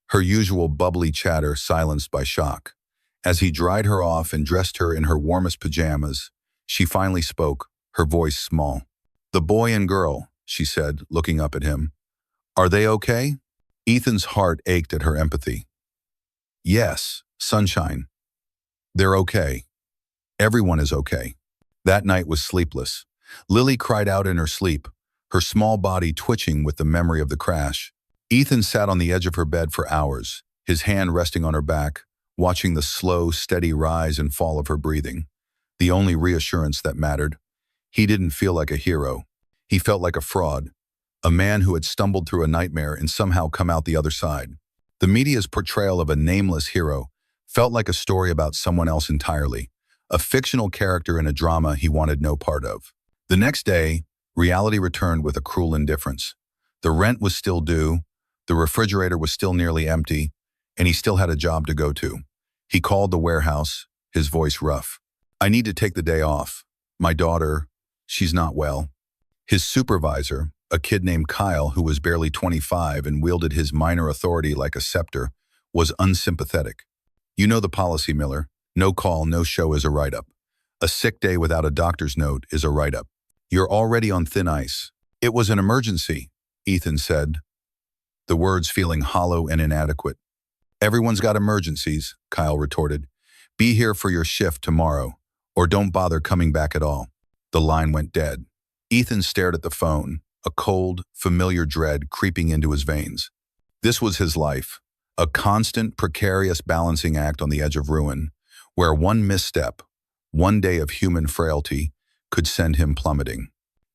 her usual bubbly chatter silenced by shock. As he dried her off and dressed her in her warmest pajamas, she finally spoke, her voice small. "The boy and girl," she said, looking up at him. "Are they okay?" Ethan's heart ached at her empathy. "Yes, sunshine. They're okay. Everyone is okay." That night was sleepless. Lily cried out in her sleep, her small body twitching with the memory of the crash. Ethan sat on the edge of her bed for hours, his hand resting on her back, watching the slow, steady rise and fall of her breathing. The only reassurance that mattered. He didn't feel like a hero. He felt like a fraud, a man who had stumbled through a nightmare and somehow come out the other side. The media's portrayal of a nameless hero felt like a story about someone else entirely, a fictional character in a drama he wanted no part of. The next day, reality returned with a cruel indifference. The rent was still due, the refrigerator was still nearly empty, and he still had a job to go to. He called the warehouse, his voice rough. "I need to take the day off. My daughter, She's not well. His supervisor, a kid named Kyle who was barely 25 and wielded his minor authority like a scepter, was unsympathetic. You know the policy, Miller. No call, no show is a write-up. A sick day without a doctor's note is a write-up. You're already on thin ice. It was an emergency, Ethan said, the words feeling hollow and inadequate. Everyone's got emergencies, Kyle retorted. Be here for your shift tomorrow, or don't bother coming back at all. The line went dead. Ethan stared at the phone, a cold, familiar dread creeping into his veins. This was his life, a constant, precarious balancing act on the edge of ruin, where one misstep, one day of human frailty, could send him plummeting.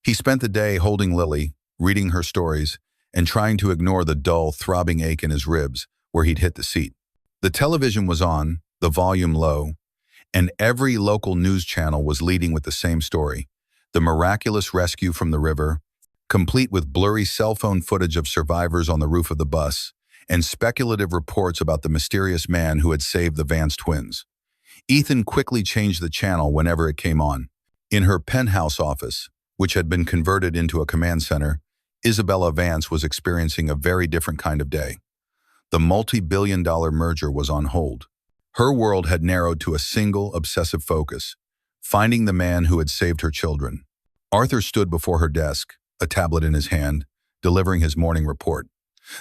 He spent the day holding Lily, reading her stories, and trying to ignore the dull, throbbing ache in his ribs where he'd hit the seat. The television was on, the volume low, and every local news channel was leading with the same story: the miraculous rescue from the river, complete with blurry cell phone footage of survivors on the roof of the bus, and speculative reports about the mysterious man who had saved the Vance twins. Ethan quickly changed the channel whenever it came on. In her penthouse office, which had been converted into a command center, Isabella Vance was experiencing a very different kind of day. The multi-billion-dollar merger was on hold. Her world had narrowed to a single obsessive focus: finding the man who had saved her children. Arthur stood before her desk, a tablet in his hand, delivering his morning report.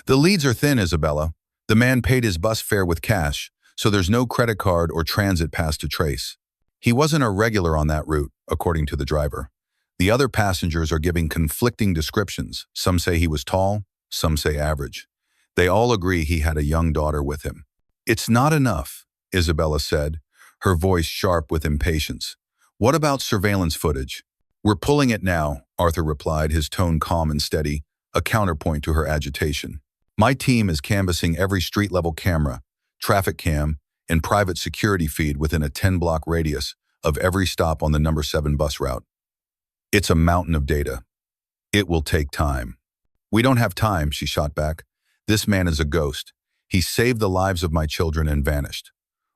The leads are thin, Isabella. The man paid his bus fare with cash, so there's no credit card or transit pass to trace. He wasn't a regular on that route, according to the driver. The other passengers are giving conflicting descriptions. Some say he was tall, some say average. They all agree he had a young daughter with him. It's not enough, Isabella said, her voice sharp with impatience. What about surveillance footage? We're pulling it now, Arthur replied, his tone calm and steady, a counterpoint to her agitation. My team is canvassing every street-level camera, traffic cam, and private security feed within a 10-block radius of every stop on the number 7 bus route. It's a mountain of data. It will take time. We don't have time, she shot back. This man is a ghost. He saved the lives of my children and vanished.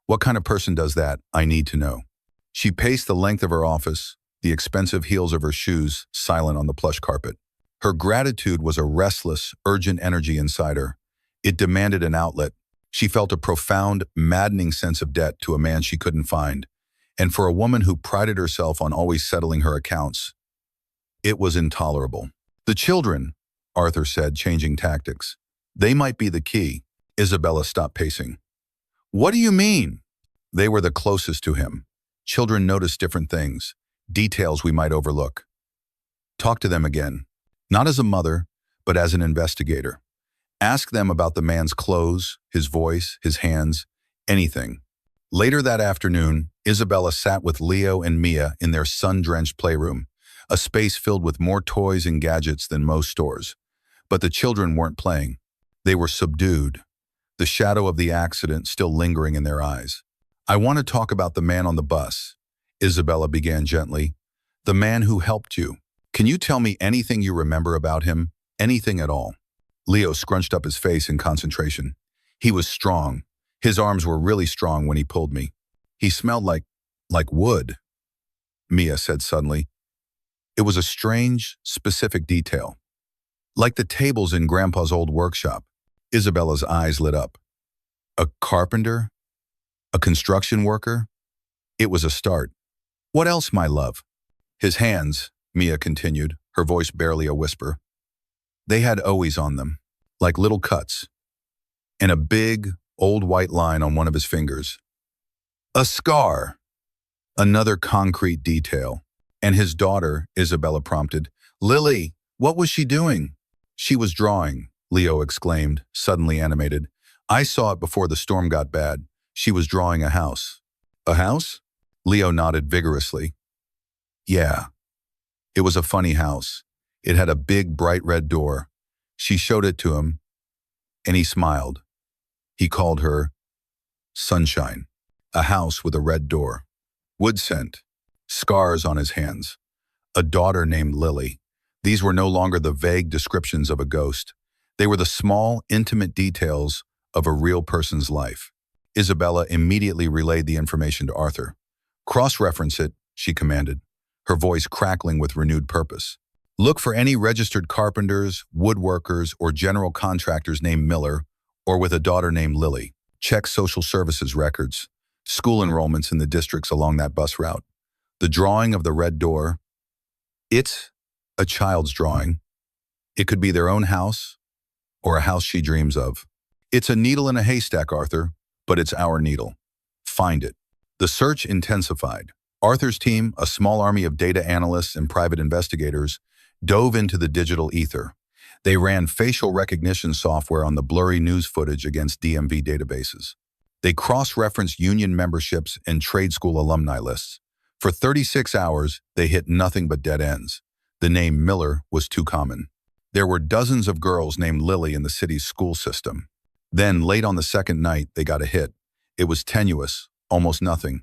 What kind of person does that? I need to know. She paced the length of her office, the expensive heels of her shoes silent on the plush carpet. Her gratitude was a restless, urgent energy inside her. It demanded an outlet. She felt a profound, maddening sense of debt to a man she couldn't find. And for a woman who prided herself on always settling her accounts, it was intolerable. The children, Arthur said, changing tactics. They might be the key. Isabella stopped pacing. What do you mean? They were the closest to him. Children notice different things, details we might overlook. Talk to them again. Not as a mother, but as an investigator. Ask them about the man's clothes, his voice, his hands, anything. Later that afternoon, Isabella sat with Leo and Mia in their sun-drenched playroom, a space filled with more toys and gadgets than most stores. But the children weren't playing. They were subdued, the shadow of the accident still lingering in their eyes. I want to talk about the man on the bus, Isabella began gently. The man who helped you. Can you tell me anything you remember about him? Anything at all? Leo scrunched up his face in concentration. He was strong. His arms were really strong when he pulled me. He smelled like wood, Mia said suddenly. It was a strange, specific detail. Like the tables in Grandpa's old workshop. Isabella's eyes lit up. A carpenter? A construction worker? It was a start. What else, my love? His hands, Mia continued, her voice barely a whisper. They had always on them, like little cuts, and a big, old white line on one of his fingers. A scar. Another concrete detail. And his daughter, Isabella prompted. Lily, what was she doing? She was drawing, Leo exclaimed, suddenly animated. I saw it before the storm got bad. She was drawing a house. A house? Leo nodded vigorously. Yeah. It was a funny house. It had a big, bright red door. She showed it to him, and he smiled. He called her Sunshine. A house with a red door. Wood scent. Scars on his hands. A daughter named Lily. These were no longer the vague descriptions of a ghost. They were the small, intimate details of a real person's life. Isabella immediately relayed the information to Arthur. Cross-reference it, she commanded. her voice crackling with renewed purpose. Look for any registered carpenters, woodworkers, or general contractors named Miller, or with a daughter named Lily. Check social services records, school enrollments in the districts along that bus route. The drawing of the red door, it's a child's drawing. It could be their own house, or a house she dreams of. It's a needle in a haystack, Arthur, but it's our needle. Find it. The search intensified. Arthur's team, a small army of data analysts and private investigators, dove into the digital ether. They ran facial recognition software on the blurry news footage against DMV databases. They cross-referenced union memberships and trade school alumni lists. For 36 hours, they hit nothing but dead ends. The name Miller was too common. There were dozens of girls named Lily in the city's school system. Then, late on the second night, they got a hit. It was tenuous, almost nothing.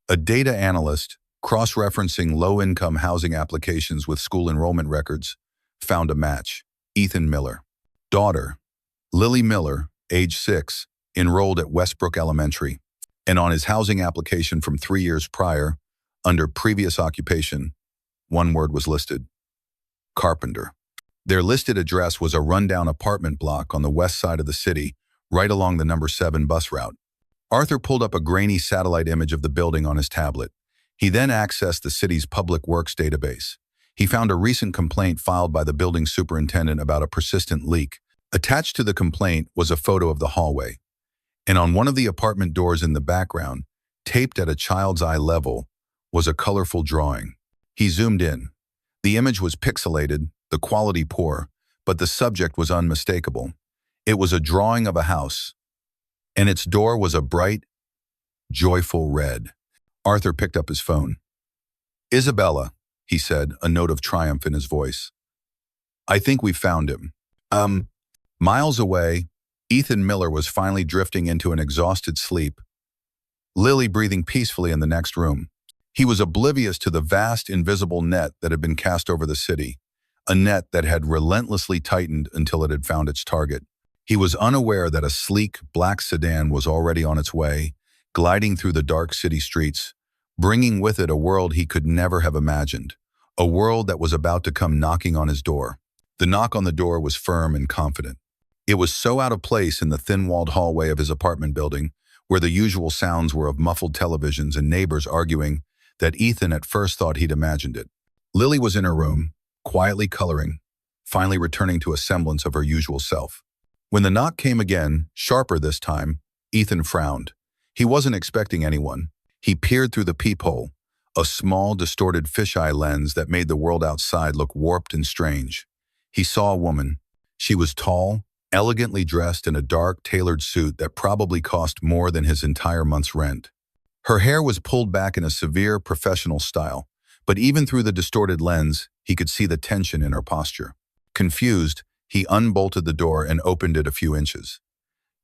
A data analyst, cross-referencing low-income housing applications with school enrollment records, found a match. Ethan Miller. Daughter, Lily Miller, age 6, enrolled at Westbrook Elementary. And on his housing application from 3 years prior, under previous occupation, one word was listed: carpenter. Their listed address was a rundown apartment block on the west side of the city, right along the number 7 bus route. Arthur pulled up a grainy satellite image of the building on his tablet. He then accessed the city's public works database. He found a recent complaint filed by the building superintendent about a persistent leak. Attached to the complaint was a photo of the hallway. And on one of the apartment doors in the background, taped at a child's eye level, was a colorful drawing. He zoomed in. The image was pixelated, the quality poor, but the subject was unmistakable. It was a drawing of a house, and its door was a bright, joyful red. Arthur picked up his phone. "Isabella," he said, a note of triumph in his voice. "I think we found him." Miles away, Ethan Miller was finally drifting into an exhausted sleep, Lily breathing peacefully in the next room. He was oblivious to the vast, invisible net that had been cast over the city, a net that had relentlessly tightened until it had found its target. He was unaware that a sleek, black sedan was already on its way, gliding through the dark city streets, bringing with it a world he could never have imagined, a world that was about to come knocking on his door. The knock on the door was firm and confident. It was so out of place in the thin-walled hallway of his apartment building, where the usual sounds were of muffled televisions and neighbors arguing, that Ethan at first thought he'd imagined it. Lily was in her room, quietly coloring, finally returning to a semblance of her usual self. When the knock came again, sharper this time, Ethan frowned. He wasn't expecting anyone. He peered through the peephole, a small, distorted fisheye lens that made the world outside look warped and strange. He saw a woman. She was tall, elegantly dressed in a dark, tailored suit that probably cost more than his entire month's rent. Her hair was pulled back in a severe, professional style, but even through the distorted lens, he could see the tension in her posture. Confused, he unbolted the door and opened it a few inches.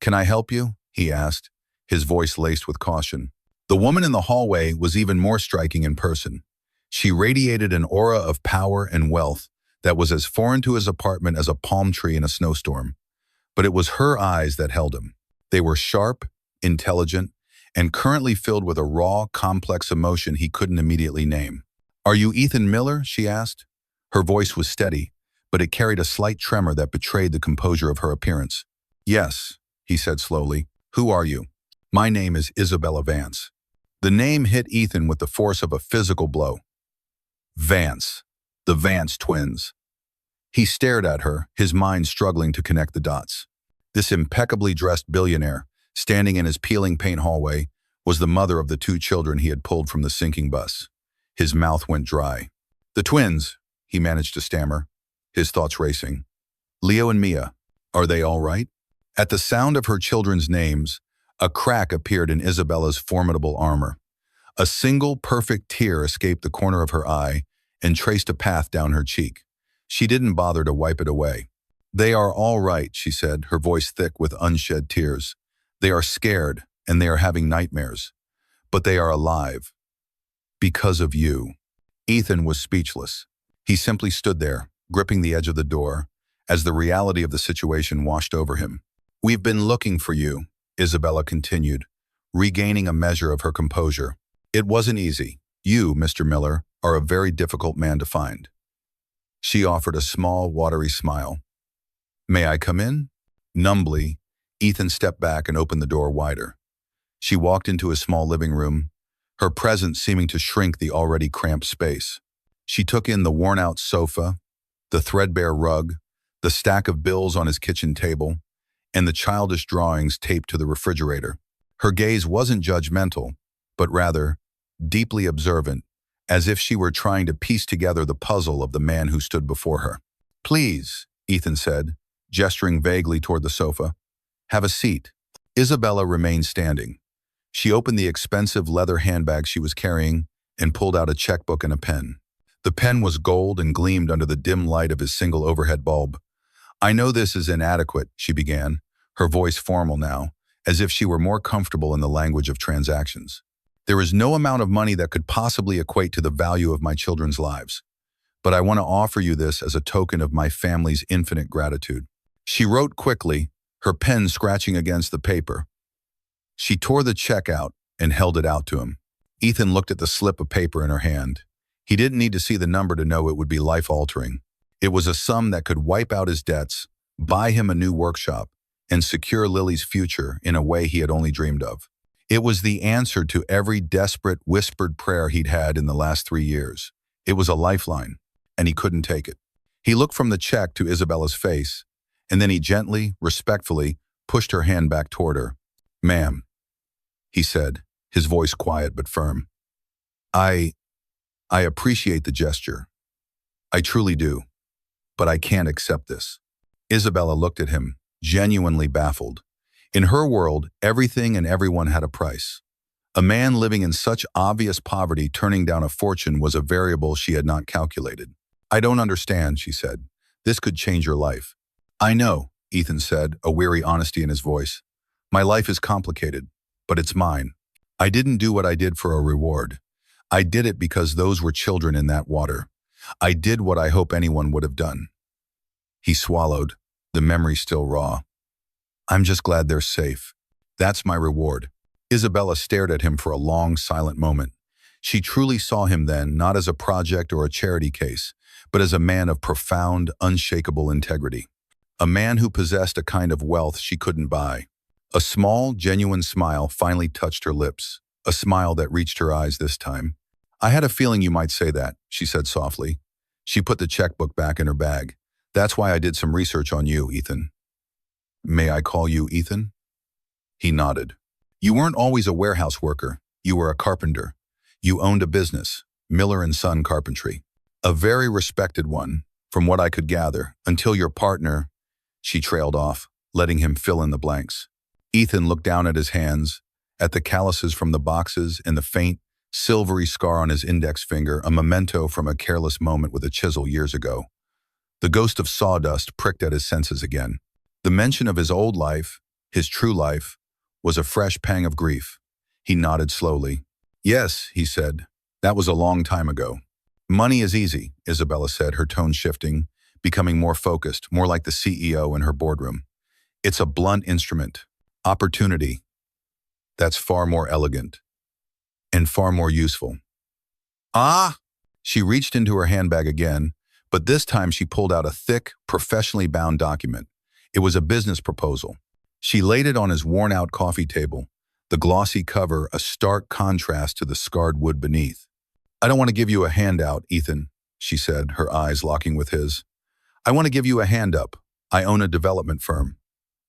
"Can I help you?" he asked, his voice laced with caution. The woman in the hallway was even more striking in person. She radiated an aura of power and wealth that was as foreign to his apartment as a palm tree in a snowstorm. But it was her eyes that held him. They were sharp, intelligent, and currently filled with a raw, complex emotion he couldn't immediately name. "Are you Ethan Miller?" she asked. Her voice was steady, but it carried a slight tremor that betrayed the composure of her appearance. "Yes," he said slowly. "Who are you?" "My name is Isabella Vance." The name hit Ethan with the force of a physical blow. Vance. The Vance twins. He stared at her, his mind struggling to connect the dots. This impeccably dressed billionaire, standing in his peeling paint hallway, was the mother of the 2 children he had pulled from the sinking bus. His mouth went dry. "The twins," he managed to stammer, his thoughts racing. "Leo and Mia, are they all right?" At the sound of her children's names, a crack appeared in Isabella's formidable armor. A single perfect tear escaped the corner of her eye and traced a path down her cheek. She didn't bother to wipe it away. "They are all right," she said, her voice thick with unshed tears. "They are scared, and they are having nightmares. But they are alive. Because of you." Ethan was speechless. He simply stood there, gripping the edge of the door, as the reality of the situation washed over him. "We've been looking for you," Isabella continued, regaining a measure of her composure. "It wasn't easy. You, Mr. Miller, are a very difficult man to find. She offered a small, watery smile. May I come in? Numbly, Ethan stepped back and opened the door wider. She walked into a small living room, her presence seeming to shrink the already cramped space. She took in the worn-out sofa, the threadbare rug, the stack of bills on his kitchen table, and the childish drawings taped to the refrigerator. Her gaze wasn't judgmental, but rather deeply observant, as if she were trying to piece together the puzzle of the man who stood before her. Please, Ethan said, gesturing vaguely toward the sofa. Have a seat. Isabella remained standing. She opened the expensive leather handbag she was carrying and pulled out a checkbook and a pen. The pen was gold and gleamed under the dim light of his single overhead bulb. I know this is inadequate, she began, her voice formal now, as if she were more comfortable in the language of transactions. There is no amount of money that could possibly equate to the value of my children's lives. But I want to offer you this as a token of my family's infinite gratitude. She wrote quickly, her pen scratching against the paper. She tore the check out and held it out to him. Ethan looked at the slip of paper in her hand. He didn't need to see the number to know it would be life-altering. It was a sum that could wipe out his debts, buy him a new workshop, and secure Lily's future in a way he had only dreamed of. It was the answer to every desperate, whispered prayer he'd had in the last 3 years. It was a lifeline, and he couldn't take it. He looked from the check to Isabella's face, and then he gently, respectfully, pushed her hand back toward her. Ma'am, he said, his voice quiet but firm. I appreciate the gesture. I truly do. But I can't accept this. Isabella looked at him, genuinely baffled. In her world, everything and everyone had a price. A man living in such obvious poverty turning down a fortune was a variable she had not calculated. I don't understand, she said. This could change your life. I know, Ethan said, a weary honesty in his voice. My life is complicated, but it's mine. I didn't do what I did for a reward. I did it because those were children in that water. I did what I hope anyone would have done. He swallowed, the memory still raw. I'm just glad they're safe. That's my reward. Isabella stared at him for a long, silent moment. She truly saw him then, not as a project or a charity case, but as a man of profound, unshakable integrity. A man who possessed a kind of wealth she couldn't buy. A small, genuine smile finally touched her lips, a smile that reached her eyes this time. I had a feeling you might say that, she said softly. She put the checkbook back in her bag. That's why I did some research on you, Ethan. May I call you Ethan? He nodded. You weren't always a warehouse worker. You were a carpenter. You owned a business, Miller & Son Carpentry. A very respected one, from what I could gather, until your partner, she trailed off, letting him fill in the blanks. Ethan looked down at his hands, at the calluses from the boxes and the faint, silvery scar on his index finger, a memento from a careless moment with a chisel years ago. The ghost of sawdust pricked at his senses again. The mention of his old life, his true life, was a fresh pang of grief. He nodded slowly. Yes, he said, that was a long time ago. Money is easy, Isabella said, her tone shifting, becoming more focused, more like the CEO in her boardroom. It's a blunt instrument. Opportunity. That's far more elegant. And far more useful. Ah! She reached into her handbag again, but this time she pulled out a thick, professionally bound document. It was a business proposal. She laid it on his worn-out coffee table, the glossy cover a stark contrast to the scarred wood beneath. I don't want to give you a handout, Ethan, she said, her eyes locking with his. I want to give you a hand up. I own a development firm.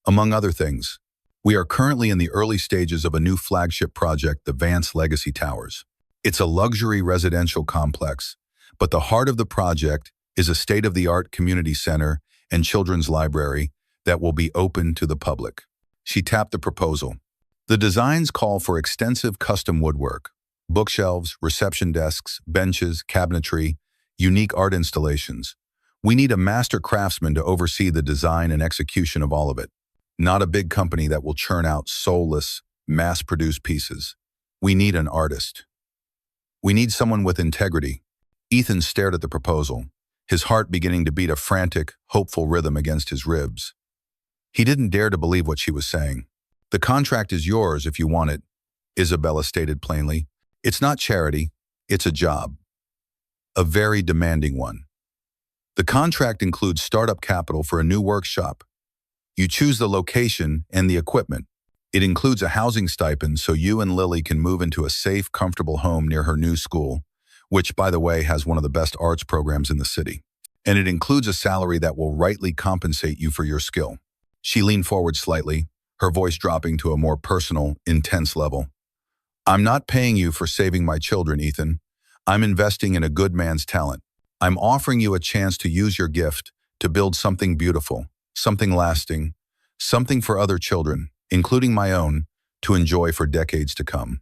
Among other things, we are currently in the early stages of a new flagship project, the Vance Legacy Towers. It's a luxury residential complex, but the heart of the project is a state-of-the-art community center and children's library that will be open to the public. She tapped the proposal. The designs call for extensive custom woodwork, bookshelves, reception desks, benches, cabinetry, unique art installations. We need a master craftsman to oversee the design and execution of all of it. Not a big company that will churn out soulless, mass-produced pieces. We need an artist. We need someone with integrity. Ethan stared at the proposal, his heart beginning to beat a frantic, hopeful rhythm against his ribs. He didn't dare to believe what she was saying. The contract is yours if you want it, Isabella stated plainly. It's not charity, it's a job. a very demanding one. The contract includes startup capital for a new workshop. You choose the location and the equipment. It includes a housing stipend so you and Lily can move into a safe, comfortable home near her new school, which, by the way, has one of the best arts programs in the city. And it includes a salary that will rightly compensate you for your skill. She leaned forward slightly, her voice dropping to a more personal, intense level. I'm not paying you for saving my children, Ethan. I'm investing in a good man's talent. I'm offering you a chance to use your gift to build something beautiful, something lasting, something for other children, including my own, to enjoy for decades to come.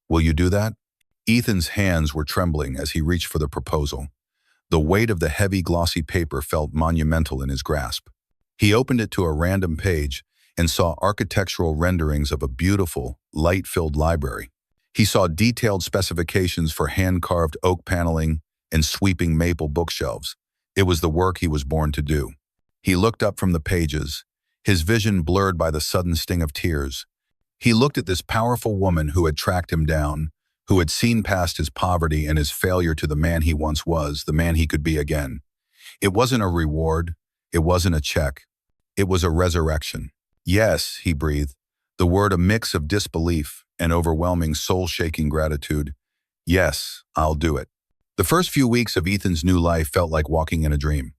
Will you do that? Ethan's hands were trembling as he reached for the proposal. The weight of the heavy, glossy paper felt monumental in his grasp. He opened it to a random page and saw architectural renderings of a beautiful, light-filled library. He saw detailed specifications for hand-carved oak paneling and sweeping maple bookshelves. It was the work he was born to do. He looked up from the pages, his vision blurred by the sudden sting of tears. He looked at this powerful woman who had tracked him down, who had seen past his poverty and his failure to the man he once was, the man he could be again. It wasn't a reward. It wasn't a check. It was a resurrection. Yes, he breathed, the word a mix of disbelief and overwhelming soul-shaking gratitude. Yes, I'll do it. The first few weeks of Ethan's new life felt like walking in a dream.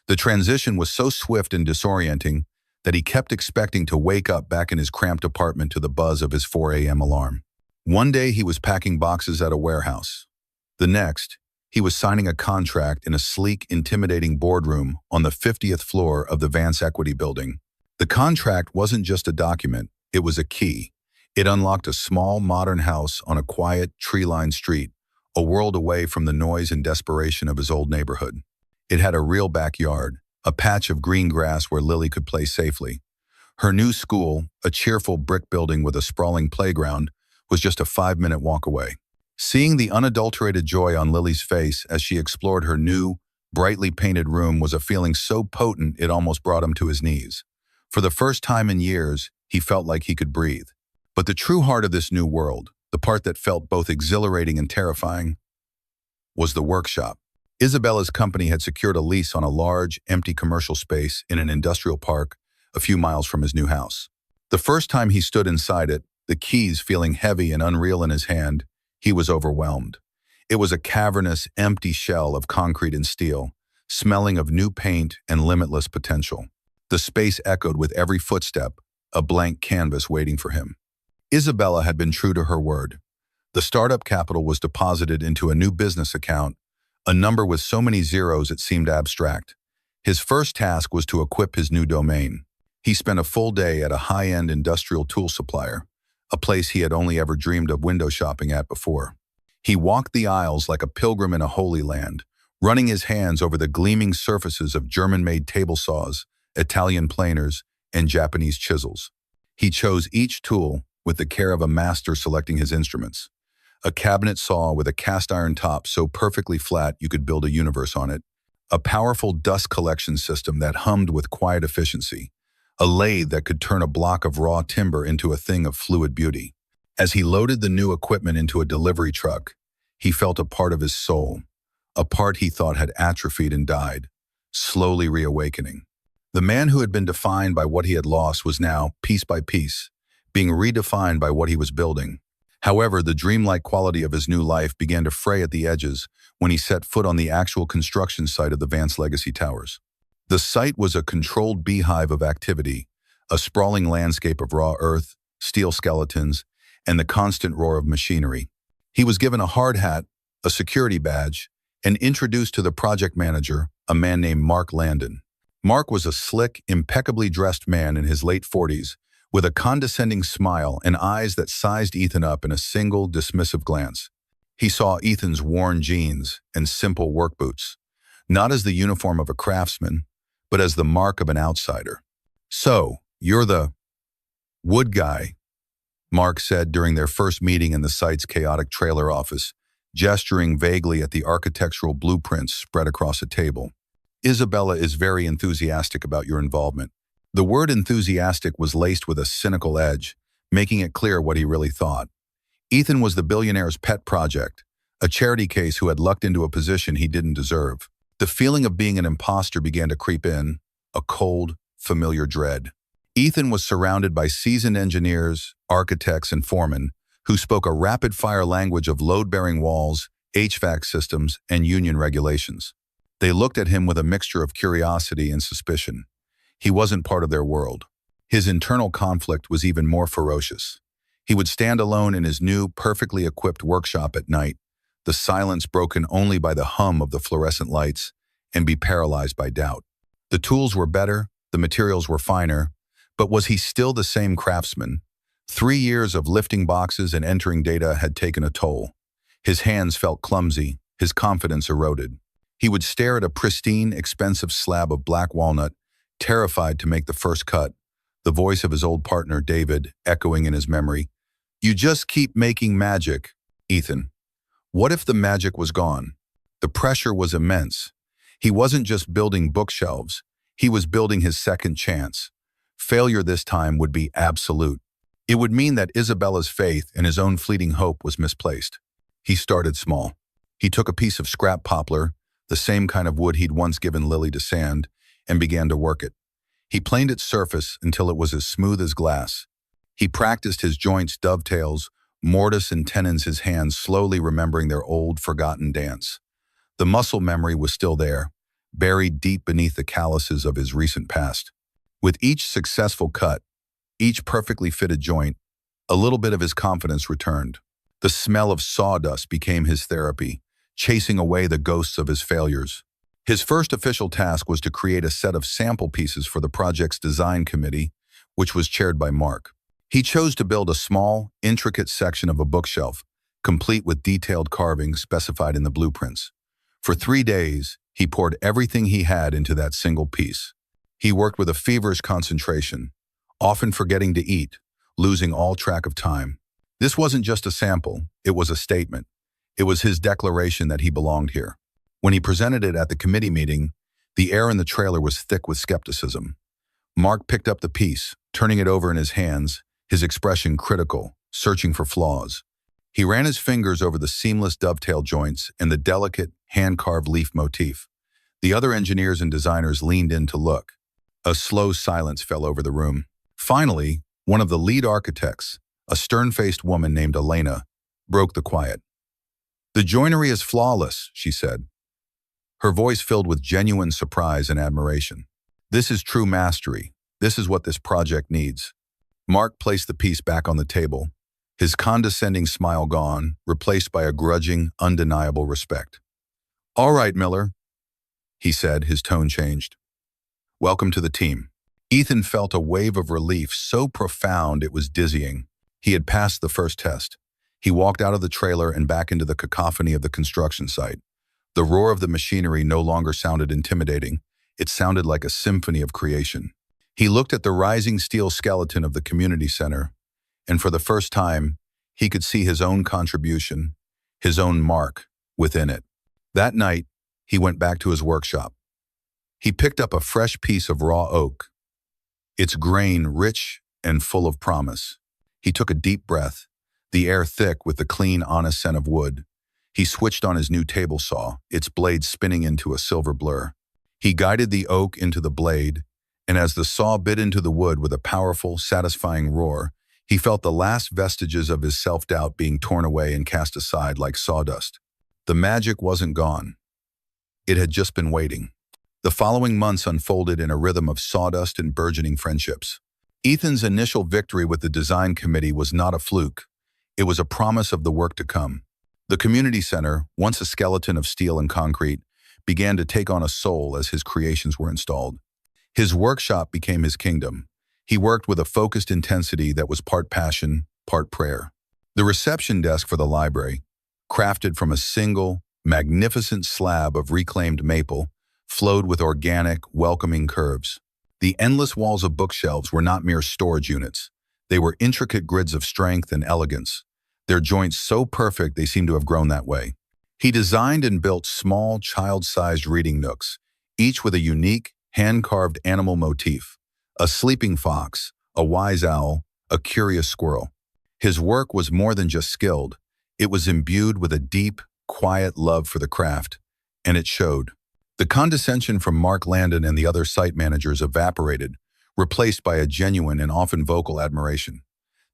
The transition was so swift and disorienting that he kept expecting to wake up back in his cramped apartment to the buzz of his 4 a.m. alarm. One day he was packing boxes at a warehouse. The next, he was signing a contract in a sleek, intimidating boardroom on the 50th floor of the Vance Equity Building. The contract wasn't just a document, it was a key. It unlocked a small, modern house on a quiet, tree-lined street, a world away from the noise and desperation of his old neighborhood. It had a real backyard, a patch of green grass where Lily could play safely. Her new school, a cheerful brick building with a sprawling playground, was just a 5-minute walk away. Seeing the unadulterated joy on Lily's face as she explored her new, brightly painted room was a feeling so potent it almost brought him to his knees. For the first time in years, he felt like he could breathe. But the true heart of this new world, the part that felt both exhilarating and terrifying, was the workshop. Isabella's company had secured a lease on a large, empty commercial space in an industrial park a few miles from his new house. The first time he stood inside it, the keys feeling heavy and unreal in his hand, he was overwhelmed. It was a cavernous, empty shell of concrete and steel, smelling of new paint and limitless potential. The space echoed with every footstep, a blank canvas waiting for him. Isabella had been true to her word. The startup capital was deposited into a new business account, a number with so many zeros it seemed abstract. His first task was to equip his new domain. He spent a full day at a high-end industrial tool supplier, a place he had only ever dreamed of window shopping at before. He walked the aisles like a pilgrim in a holy land, running his hands over the gleaming surfaces of German-made table saws, Italian planers, and Japanese chisels. He chose each tool with the care of a master selecting his instruments. A cabinet saw with a cast-iron top so perfectly flat you could build a universe on it. A powerful dust collection system that hummed with quiet efficiency. A lathe that could turn a block of raw timber into a thing of fluid beauty. As he loaded the new equipment into a delivery truck, he felt a part of his soul, a part he thought had atrophied and died, slowly reawakening. The man who had been defined by what he had lost was now, piece by piece, being redefined by what he was building. However, the dreamlike quality of his new life began to fray at the edges when he set foot on the actual construction site of the Vance Legacy Towers. The site was a controlled beehive of activity, a sprawling landscape of raw earth, steel skeletons, and the constant roar of machinery. He was given a hard hat, a security badge, and introduced to the project manager, a man named Mark Landon. Mark was a slick, impeccably dressed man in his late 40s, with a condescending smile and eyes that sized Ethan up in a single, dismissive glance. He saw Ethan's worn jeans and simple work boots, not as the uniform of a craftsman, but as the mark of an outsider. "So, you're the wood guy," Mark said during their first meeting in the site's chaotic trailer office, gesturing vaguely at the architectural blueprints spread across a table. "Isabella is very enthusiastic about your involvement." The word enthusiastic was laced with a cynical edge, making it clear what he really thought. Ethan was the billionaire's pet project, a charity case who had lucked into a position he didn't deserve. The feeling of being an imposter began to creep in, a cold, familiar dread. Ethan was surrounded by seasoned engineers, architects, and foremen who spoke a rapid-fire language of load-bearing walls, HVAC systems, and union regulations. They looked at him with a mixture of curiosity and suspicion. He wasn't part of their world. His internal conflict was even more ferocious. He would stand alone in his new, perfectly equipped workshop at night, the silence broken only by the hum of the fluorescent lights, and be paralyzed by doubt. The tools were better, the materials were finer, but was he still the same craftsman? 3 years of lifting boxes and entering data had taken a toll. His hands felt clumsy, his confidence eroded. He would stare at a pristine, expensive slab of black walnut, terrified to make the first cut, the voice of his old partner, David, echoing in his memory. "You just keep making magic, Ethan." What if the magic was gone? The pressure was immense. He wasn't just building bookshelves, he was building his second chance. Failure this time would be absolute. It would mean that Isabella's faith in his own fleeting hope was misplaced. He started small. He took a piece of scrap poplar, the same kind of wood he'd once given Lily to sand, and began to work it. He planed its surface until it was as smooth as glass. He practiced his joints, dovetails, mortise and tenons, his hands slowly remembering their old, forgotten dance. The muscle memory was still there, buried deep beneath the calluses of his recent past. With each successful cut, each perfectly fitted joint, a little bit of his confidence returned. The smell of sawdust became his therapy, chasing away the ghosts of his failures. His first official task was to create a set of sample pieces for the project's design committee, which was chaired by Mark. He chose to build a small, intricate section of a bookshelf, complete with detailed carvings specified in the blueprints. For 3 days, he poured everything he had into that single piece. He worked with a feverish concentration, often forgetting to eat, losing all track of time. This wasn't just a sample, it was a statement. It was his declaration that he belonged here. When he presented it at the committee meeting, the air in the trailer was thick with skepticism. Mark picked up the piece, turning it over in his hands, his expression critical, searching for flaws. He ran his fingers over the seamless dovetail joints and the delicate, hand-carved leaf motif. The other engineers and designers leaned in to look. A slow silence fell over the room. Finally, one of the lead architects, a stern-faced woman named Elena, broke the quiet. "The joinery is flawless," she said, her voice filled with genuine surprise and admiration. "This is true mastery. This is what this project needs." Mark placed the piece back on the table, his condescending smile gone, replaced by a grudging, undeniable respect. "All right, Miller," he said, his tone changed. "Welcome to the team." Ethan felt a wave of relief so profound it was dizzying. He had passed the first test. He walked out of the trailer and back into the cacophony of the construction site. The roar of the machinery no longer sounded intimidating. It sounded like a symphony of creation. He looked at the rising steel skeleton of the community center, and for the first time, he could see his own contribution, his own mark, within it. That night, he went back to his workshop. He picked up a fresh piece of raw oak, its grain rich and full of promise. He took a deep breath, the air thick with the clean, honest scent of wood. He switched on his new table saw, its blade spinning into a silver blur. He guided the oak into the blade, and as the saw bit into the wood with a powerful, satisfying roar, he felt the last vestiges of his self-doubt being torn away and cast aside like sawdust. The magic wasn't gone. It had just been waiting. The following months unfolded in a rhythm of sawdust and burgeoning friendships. Ethan's initial victory with the design committee was not a fluke. It was a promise of the work to come. The community center, once a skeleton of steel and concrete, began to take on a soul as his creations were installed. His workshop became his kingdom. He worked with a focused intensity that was part passion, part prayer. The reception desk for the library, crafted from a single, magnificent slab of reclaimed maple, flowed with organic, welcoming curves. The endless walls of bookshelves were not mere storage units. They were intricate grids of strength and elegance, their joints so perfect they seemed to have grown that way. He designed and built small, child-sized reading nooks, each with a unique, hand-carved animal motif: a sleeping fox, a wise owl, a curious squirrel. His work was more than just skilled. It was imbued with a deep, quiet love for the craft, and it showed. The condescension from Mark Landon and the other site managers evaporated, replaced by a genuine and often vocal admiration.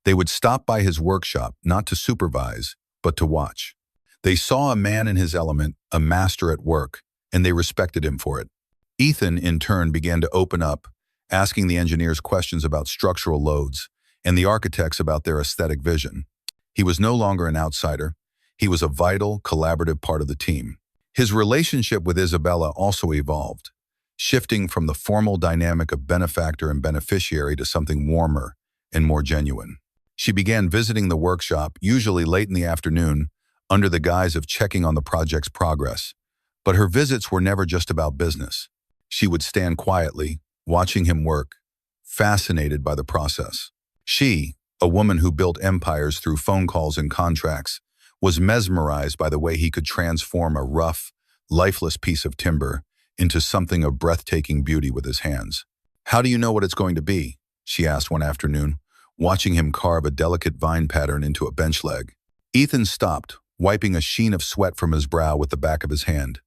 They would stop by his workshop not to supervise, but to watch. They saw a man in his element, a master at work, and they respected him for it. Ethan, in turn, began to open up, asking the engineers questions about structural loads and the architects about their aesthetic vision. He was no longer an outsider. He was a vital, collaborative part of the team. His relationship with Isabella also evolved, shifting from the formal dynamic of benefactor and beneficiary to something warmer and more genuine. She began visiting the workshop, usually late in the afternoon, under the guise of checking on the project's progress. But her visits were never just about business. She would stand quietly, watching him work, fascinated by the process. She, a woman who built empires through phone calls and contracts, was mesmerized by the way he could transform a rough, lifeless piece of timber into something of breathtaking beauty with his hands. "How do you know what it's going to be?" she asked one afternoon, watching him carve a delicate vine pattern into a bench leg. Ethan stopped, wiping a sheen of sweat from his brow with the back of his hand.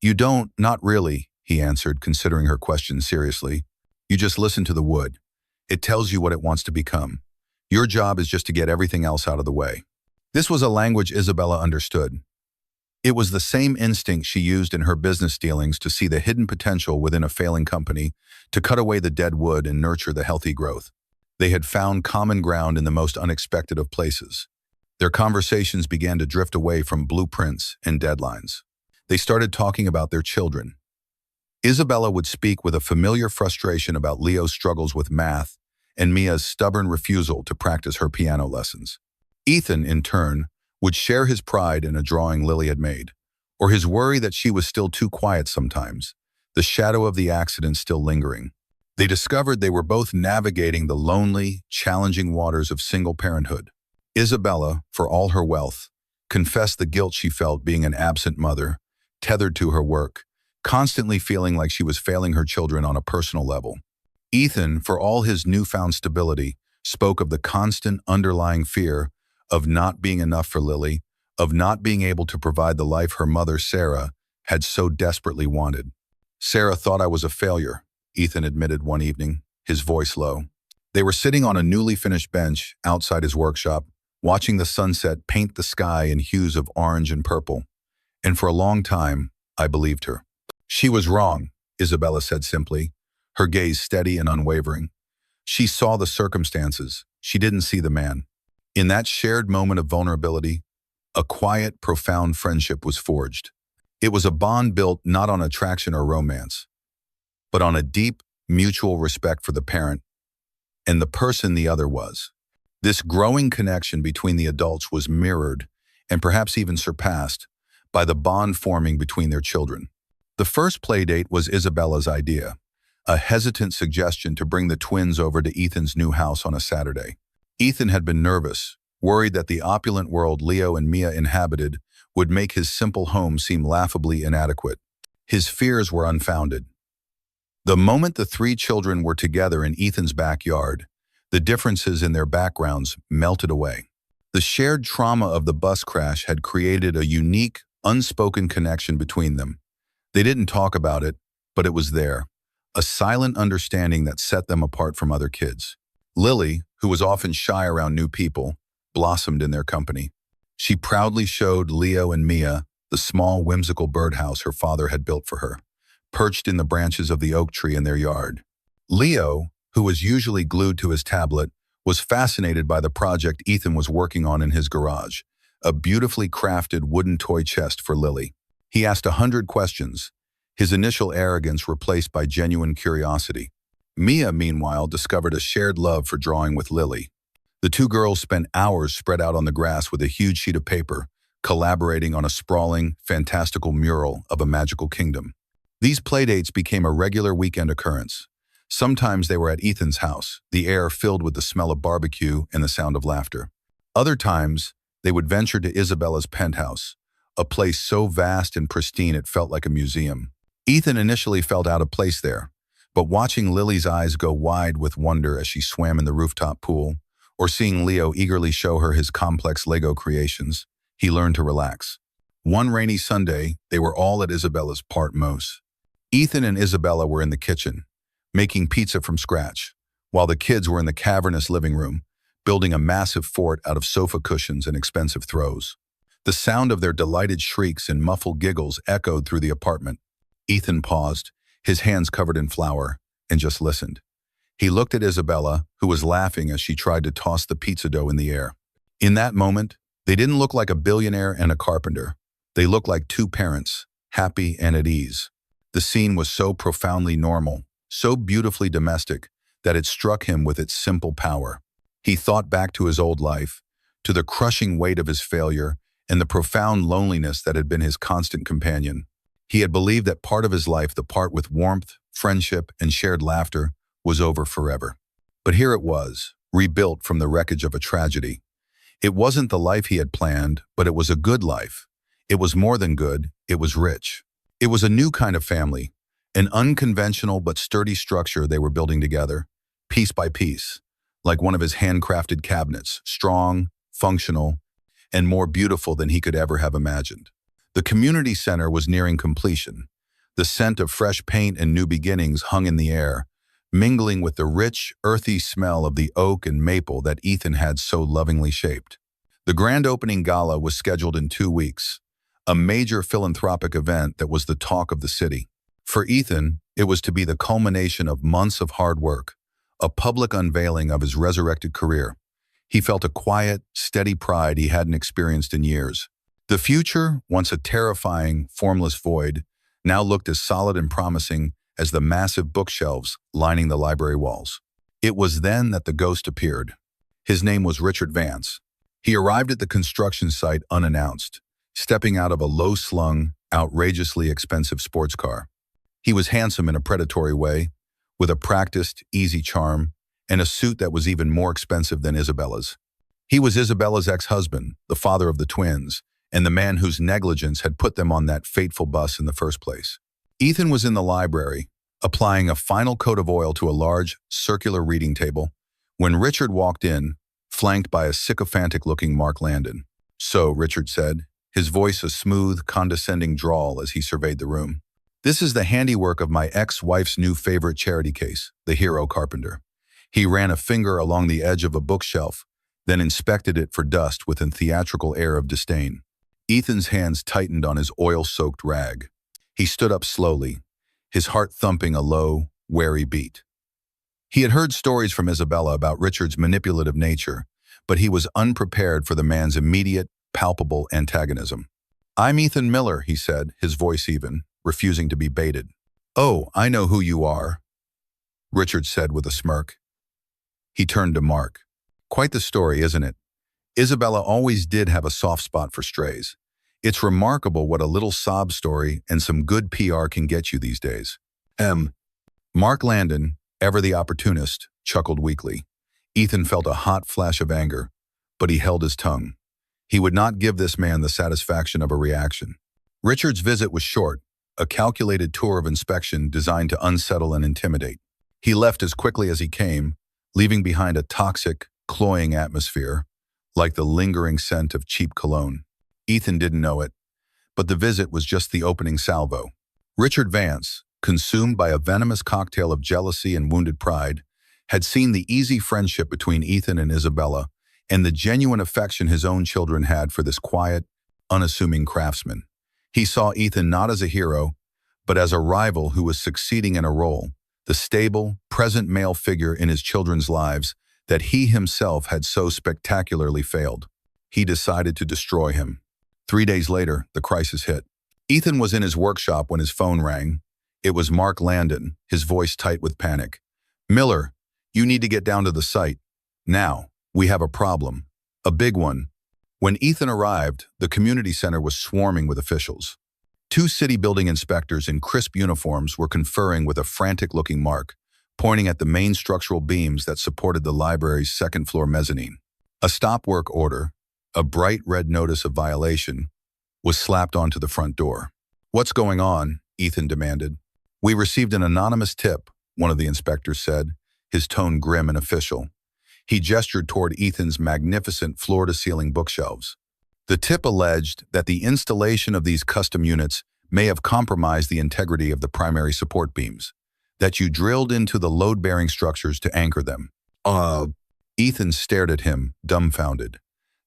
"You don't, not really," he answered, considering her question seriously. "You just listen to the wood. It tells you what it wants to become. Your job is just to get everything else out of the way." This was a language Isabella understood. It was the same instinct she used in her business dealings to see the hidden potential within a failing company, to cut away the dead wood and nurture the healthy growth. They had found common ground in the most unexpected of places. Their conversations began to drift away from blueprints and deadlines. They started talking about their children. Isabella would speak with a familiar frustration about Leo's struggles with math and Mia's stubborn refusal to practice her piano lessons. Ethan, in turn, would share his pride in a drawing Lily had made, or his worry that she was still too quiet sometimes, the shadow of the accident still lingering. They discovered they were both navigating the lonely, challenging waters of single parenthood. Isabella, for all her wealth, confessed the guilt she felt being an absent mother, tethered to her work, constantly feeling like she was failing her children on a personal level. Ethan, for all his newfound stability, spoke of the constant underlying fear of not being enough for Lily, of not being able to provide the life her mother, Sarah, had so desperately wanted. "Sarah thought I was a failure," Ethan admitted one evening, his voice low. They were sitting on a newly finished bench outside his workshop, watching the sunset paint the sky in hues of orange and purple. And for a long time, I believed her. "She was wrong," Isabella said simply, her gaze steady and unwavering. She saw the circumstances. She didn't see the man. In that shared moment of vulnerability, a quiet, profound friendship was forged. It was a bond built not on attraction or romance, but on a deep, mutual respect for the parent and the person the other was. This growing connection between the adults was mirrored, and perhaps even surpassed, by the bond forming between their children. The first playdate was Isabella's idea, a hesitant suggestion to bring the twins over to Ethan's new house on a Saturday. Ethan had been nervous, worried that the opulent world Leo and Mia inhabited would make his simple home seem laughably inadequate. His fears were unfounded. The moment the three children were together in Ethan's backyard, the differences in their backgrounds melted away. The shared trauma of the bus crash had created a unique, unspoken connection between them. They didn't talk about it, but it was there, a silent understanding that set them apart from other kids. Lily, who was often shy around new people, blossomed in their company. She proudly showed Leo and Mia the small, whimsical birdhouse her father had built for her, perched in the branches of the oak tree in their yard. Leo, who was usually glued to his tablet, was fascinated by the project Ethan was working on in his garage, a beautifully crafted wooden toy chest for Lily. He asked 100 questions, his initial arrogance replaced by genuine curiosity. Mia, meanwhile, discovered a shared love for drawing with Lily. The two girls spent hours spread out on the grass with a huge sheet of paper, collaborating on a sprawling, fantastical mural of a magical kingdom. These playdates became a regular weekend occurrence. Sometimes they were at Ethan's house, the air filled with the smell of barbecue and the sound of laughter. Other times, they would venture to Isabella's penthouse, a place so vast and pristine it felt like a museum. Ethan initially felt out of place there, but watching Lily's eyes go wide with wonder as she swam in the rooftop pool, or seeing Leo eagerly show her his complex Lego creations, he learned to relax. One rainy Sunday, they were all at Isabella's part Mose. Ethan and Isabella were in the kitchen, making pizza from scratch, while the kids were in the cavernous living room, building a massive fort out of sofa cushions and expensive throws. The sound of their delighted shrieks and muffled giggles echoed through the apartment. Ethan paused, his hands covered in flour, and just listened. He looked at Isabella, who was laughing as she tried to toss the pizza dough in the air. In that moment, they didn't look like a billionaire and a carpenter. They looked like two parents, happy and at ease. The scene was so profoundly normal, so beautifully domestic, that it struck him with its simple power. He thought back to his old life, to the crushing weight of his failure, and the profound loneliness that had been his constant companion. He had believed that part of his life, the part with warmth, friendship, and shared laughter, was over forever. But here it was, rebuilt from the wreckage of a tragedy. It wasn't the life he had planned, but it was a good life. It was more than good, it was rich. It was a new kind of family, an unconventional but sturdy structure they were building together, piece by piece, like one of his handcrafted cabinets, strong, functional, and more beautiful than he could ever have imagined. The community center was nearing completion. The scent of fresh paint and new beginnings hung in the air, mingling with the rich, earthy smell of the oak and maple that Ethan had so lovingly shaped. The grand opening gala was scheduled in 2 weeks, a major philanthropic event that was the talk of the city. For Ethan, it was to be the culmination of months of hard work, a public unveiling of his resurrected career. He felt a quiet, steady pride he hadn't experienced in years. The future, once a terrifying, formless void, now looked as solid and promising as the massive bookshelves lining the library walls. It was then that the ghost appeared. His name was Richard Vance. He arrived at the construction site unannounced, stepping out of a low-slung, outrageously expensive sports car. He was handsome in a predatory way, with a practiced, easy charm, and a suit that was even more expensive than Isabella's. He was Isabella's ex-husband, the father of the twins, and the man whose negligence had put them on that fateful bus in the first place. Ethan was in the library, applying a final coat of oil to a large, circular reading table, when Richard walked in, flanked by a sycophantic-looking Mark Landon. "So," Richard said, his voice a smooth, condescending drawl as he surveyed the room. "This is the handiwork of my ex-wife's new favorite charity case, the Hero Carpenter." He ran a finger along the edge of a bookshelf, then inspected it for dust with a theatrical air of disdain. Ethan's hands tightened on his oil-soaked rag. He stood up slowly, his heart thumping a low, wary beat. He had heard stories from Isabella about Richard's manipulative nature, but he was unprepared for the man's immediate, palpable antagonism. "I'm Ethan Miller," he said, his voice even, refusing to be baited. "Oh, I know who you are," Richard said with a smirk. He turned to Mark. "Quite the story, isn't it? Isabella always did have a soft spot for strays. It's remarkable what a little sob story and some good PR can get you these days." Mark Landon, ever the opportunist, chuckled weakly. Ethan felt a hot flash of anger, but he held his tongue. He would not give this man the satisfaction of a reaction. Richard's visit was short, a calculated tour of inspection designed to unsettle and intimidate. He left as quickly as he came, leaving behind a toxic, cloying atmosphere, like the lingering scent of cheap cologne. Ethan didn't know it, but the visit was just the opening salvo. Richard Vance, consumed by a venomous cocktail of jealousy and wounded pride, had seen the easy friendship between Ethan and Isabella and the genuine affection his own children had for this quiet, unassuming craftsman. He saw Ethan not as a hero, but as a rival who was succeeding in a role, the stable, present male figure in his children's lives that he himself had so spectacularly failed. He decided to destroy him. 3 days later, the crisis hit. Ethan was in his workshop when his phone rang. It was Mark Landon, his voice tight with panic. "Miller, you need to get down to the site. Now, we have a problem. A big one." When Ethan arrived, the community center was swarming with officials. 2 city building inspectors in crisp uniforms were conferring with a frantic-looking Mark, pointing at the main structural beams that supported the library's second-floor mezzanine. A stop work order, a bright red notice of violation, was slapped onto the front door. "What's going on?" Ethan demanded. "We received an anonymous tip," one of the inspectors said, his tone grim and official. He gestured toward Ethan's magnificent floor-to-ceiling bookshelves. The tip alleged that the installation of these custom units may have compromised the integrity of the primary support beams, that you drilled into the load-bearing structures to anchor them. Ethan stared at him, dumbfounded.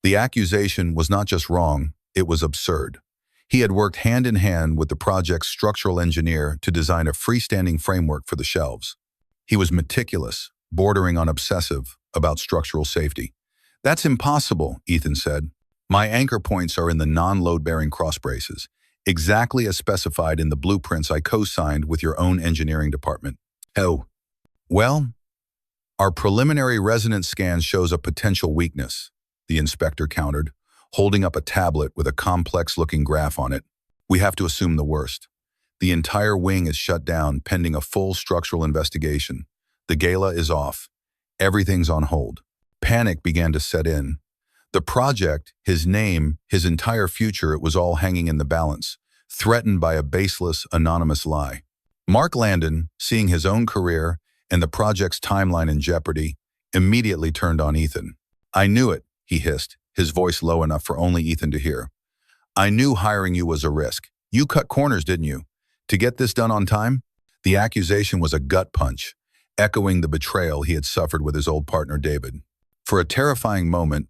The accusation was not just wrong, it was absurd. He had worked hand in hand with the project's structural engineer to design a freestanding framework for the shelves. He was meticulous, bordering on obsessive, about structural safety. "That's impossible," Ethan said. "My anchor points are in the non-load-bearing cross braces, exactly as specified in the blueprints I co-signed with your own engineering department." "Oh, well, our preliminary resonance scan shows a potential weakness," the inspector countered, holding up a tablet with a complex-looking graph on it. "We have to assume the worst. The entire wing is shut down pending a full structural investigation. The gala is off. Everything's on hold." Panic began to set in. The project, his name, his entire future, it was all hanging in the balance, threatened by a baseless, anonymous lie. Mark Landon, seeing his own career and the project's timeline in jeopardy, immediately turned on Ethan. "I knew it," he hissed, his voice low enough for only Ethan to hear. "I knew hiring you was a risk. You cut corners, didn't you? To get this done on time?" The accusation was a gut punch, echoing the betrayal he had suffered with his old partner David. For a terrifying moment,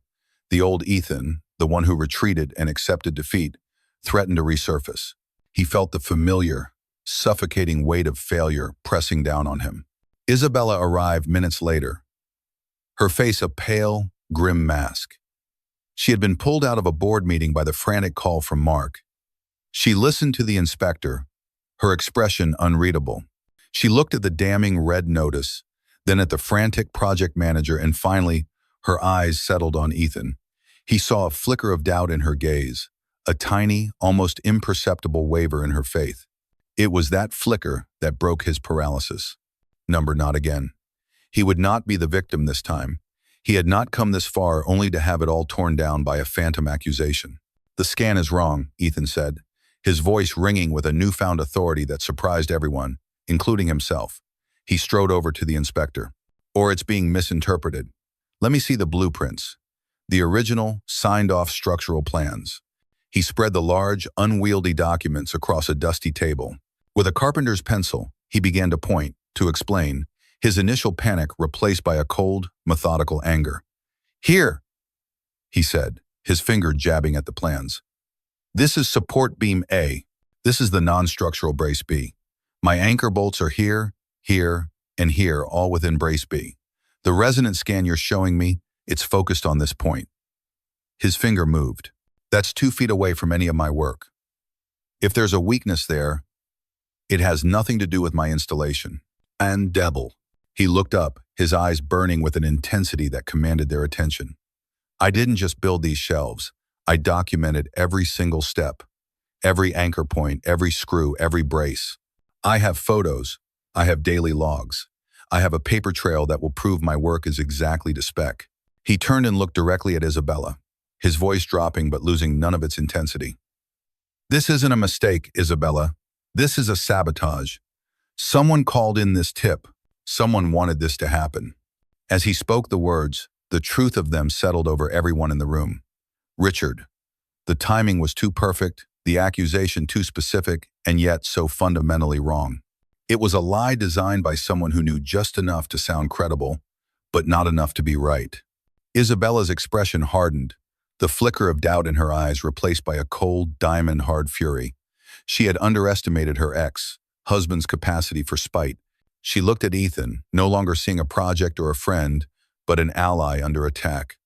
the old Ethan, the one who retreated and accepted defeat, threatened to resurface. He felt the familiar, suffocating weight of failure pressing down on him. Isabella arrived minutes later, her face a pale, grim mask. She had been pulled out of a board meeting by the frantic call from Mark. She listened to the inspector, her expression unreadable. She looked at the damning red notice, then at the frantic project manager, and finally, her eyes settled on Ethan. He saw a flicker of doubt in her gaze, a tiny, almost imperceptible waver in her faith. It was that flicker that broke his paralysis. Not again. He would not be the victim this time. He had not come this far only to have it all torn down by a phantom accusation. "The scan is wrong," Ethan said, his voice ringing with a newfound authority that surprised everyone, including himself. He strode over to the inspector. "Or it's being misinterpreted. Let me see the blueprints. The original, signed-off structural plans." He spread the large, unwieldy documents across a dusty table. With a carpenter's pencil, he began to point, to explain, his initial panic replaced by a cold, methodical anger. "Here," he said, his finger jabbing at the plans. "This is support beam A. This is the non-structural brace B. My anchor bolts are here, here, and here, all within brace B. The resonance scan you're showing me, it's focused on this point." His finger moved. "That's 2 feet away from any of my work. If there's a weakness there, it has nothing to do with my installation." "And devil." He looked up, his eyes burning with an intensity that commanded their attention. "I didn't just build these shelves. I documented every single step, every anchor point, every screw, every brace. I have photos. I have daily logs. I have a paper trail that will prove my work is exactly to spec." He turned and looked directly at Isabella, his voice dropping but losing none of its intensity. "This isn't a mistake, Isabella. This is a sabotage. Someone called in this tip. Someone wanted this to happen." As he spoke the words, the truth of them settled over everyone in the room. Richard. The timing was too perfect, the accusation too specific, and yet so fundamentally wrong. It was a lie designed by someone who knew just enough to sound credible, but not enough to be right. Isabella's expression hardened, the flicker of doubt in her eyes replaced by a cold, diamond-hard fury. She had underestimated her ex-husband's capacity for spite. She looked at Ethan, no longer seeing a project or a friend, but an ally under attack.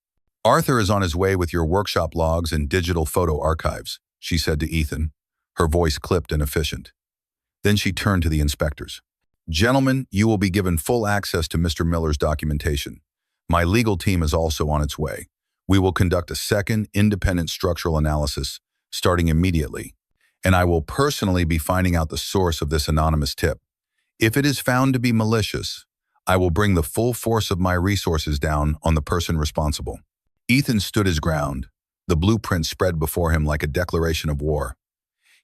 "Arthur is on his way with your workshop logs and digital photo archives," she said to Ethan, her voice clipped and efficient. Then she turned to the inspectors. "Gentlemen, you will be given full access to Mr. Miller's documentation. My legal team is also on its way. We will conduct a second independent structural analysis, starting immediately, and I will personally be finding out the source of this anonymous tip. If it is found to be malicious, I will bring the full force of my resources down on the person responsible." Ethan stood his ground, the blueprint spread before him like a declaration of war.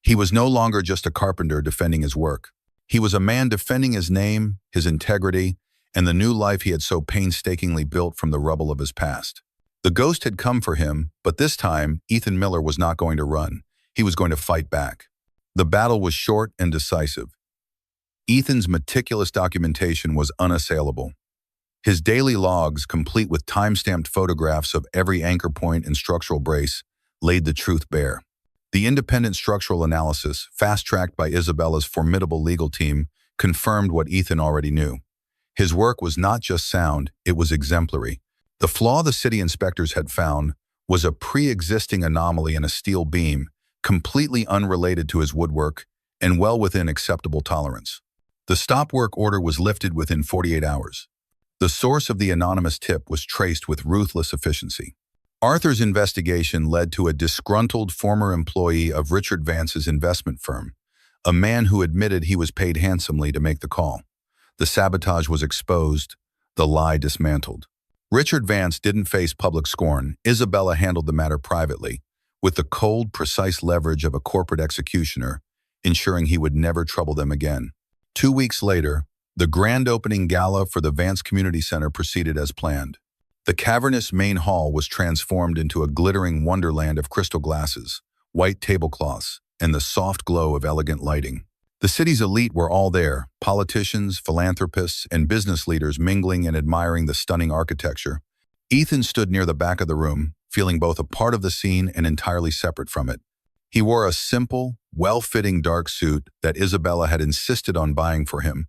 He was no longer just a carpenter defending his work. He was a man defending his name, his integrity, and the new life he had so painstakingly built from the rubble of his past. The ghost had come for him, but this time, Ethan Miller was not going to run. He was going to fight back. The battle was short and decisive. Ethan's meticulous documentation was unassailable. His daily logs, complete with time-stamped photographs of every anchor point and structural brace, laid the truth bare. The independent structural analysis, fast-tracked by Isabella's formidable legal team, confirmed what Ethan already knew. His work was not just sound, it was exemplary. The flaw the city inspectors had found was a pre-existing anomaly in a steel beam, completely unrelated to his woodwork and well within acceptable tolerance. The stop work order was lifted within 48 hours. The source of the anonymous tip was traced with ruthless efficiency. Arthur's investigation led to a disgruntled former employee of Richard Vance's investment firm, a man who admitted he was paid handsomely to make the call. The sabotage was exposed, the lie dismantled. Richard Vance didn't face public scorn. Isabella handled the matter privately, with the cold, precise leverage of a corporate executioner, ensuring he would never trouble them again. 2 weeks later, the grand opening gala for the Vance Community Center proceeded as planned. The cavernous main hall was transformed into a glittering wonderland of crystal glasses, white tablecloths, and the soft glow of elegant lighting. The city's elite were all there, politicians, philanthropists, and business leaders mingling and admiring the stunning architecture. Ethan stood near the back of the room, feeling both a part of the scene and entirely separate from it. He wore a simple, well-fitting dark suit that Isabella had insisted on buying for him,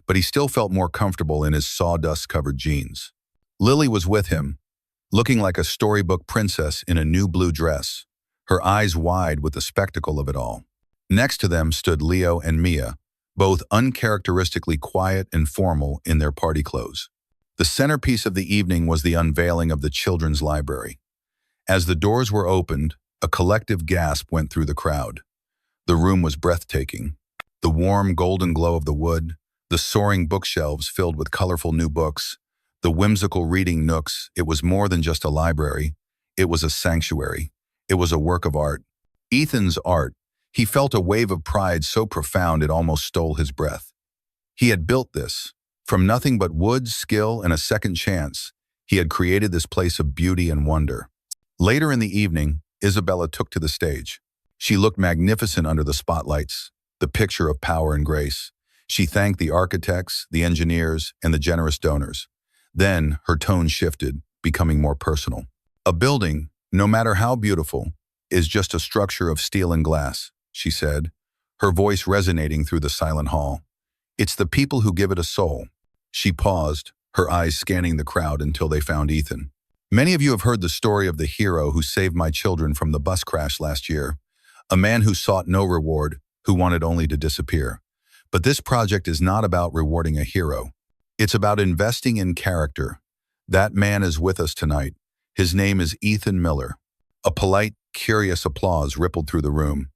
but he still felt more comfortable in his sawdust-covered jeans. Lily was with him, looking like a storybook princess in a new blue dress, her eyes wide with the spectacle of it all. Next to them stood Leo and Mia, both uncharacteristically quiet and formal in their party clothes. The centerpiece of the evening was the unveiling of the children's library. As the doors were opened, a collective gasp went through the crowd. The room was breathtaking. The warm golden glow of the wood, the soaring bookshelves filled with colorful new books, the whimsical reading nooks. It was more than just a library. It was a sanctuary. It was a work of art. Ethan's art. He felt a wave of pride so profound it almost stole his breath. He had built this. From nothing but wood, skill, and a second chance, he had created this place of beauty and wonder. Later in the evening, Isabella took to the stage. She looked magnificent under the spotlights, the picture of power and grace. She thanked the architects, the engineers, and the generous donors. Then her tone shifted, becoming more personal. A building, no matter how beautiful, is just a structure of steel and glass, she said, her voice resonating through the silent hall. It's the people who give it a soul. She paused, her eyes scanning the crowd until they found Ethan. Many of you have heard the story of the hero who saved my children from the bus crash last year, a man who sought no reward, who wanted only to disappear. But this project is not about rewarding a hero. It's about investing in character. That man is with us tonight. His name is Ethan Miller. A polite, curious applause rippled through the room.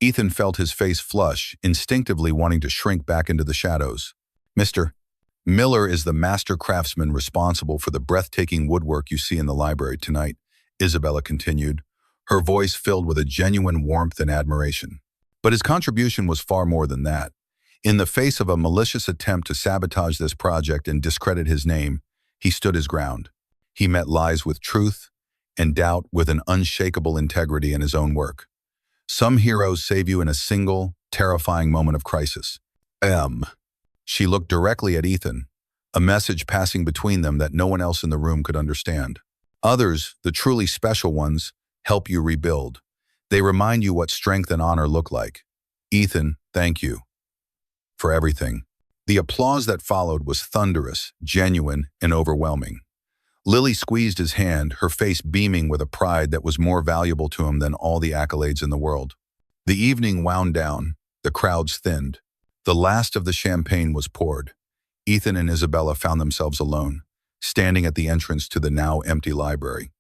Ethan felt his face flush, instinctively wanting to shrink back into the shadows. Mr. Miller is the master craftsman responsible for the breathtaking woodwork you see in the library tonight, Isabella continued, her voice filled with a genuine warmth and admiration. But his contribution was far more than that. In the face of a malicious attempt to sabotage this project and discredit his name, he stood his ground. He met lies with truth and doubt with an unshakable integrity in his own work. Some heroes save you in a single, terrifying moment of crisis. She looked directly at Ethan, a message passing between them that no one else in the room could understand. Others, the truly special ones, help you rebuild. They remind you what strength and honor look like. Ethan, thank you for everything. The applause that followed was thunderous, genuine, and overwhelming. Lily squeezed his hand, her face beaming with a pride that was more valuable to him than all the accolades in the world. The evening wound down, the crowds thinned. The last of the champagne was poured. Ethan and Isabella found themselves alone, standing at the entrance to the now empty library.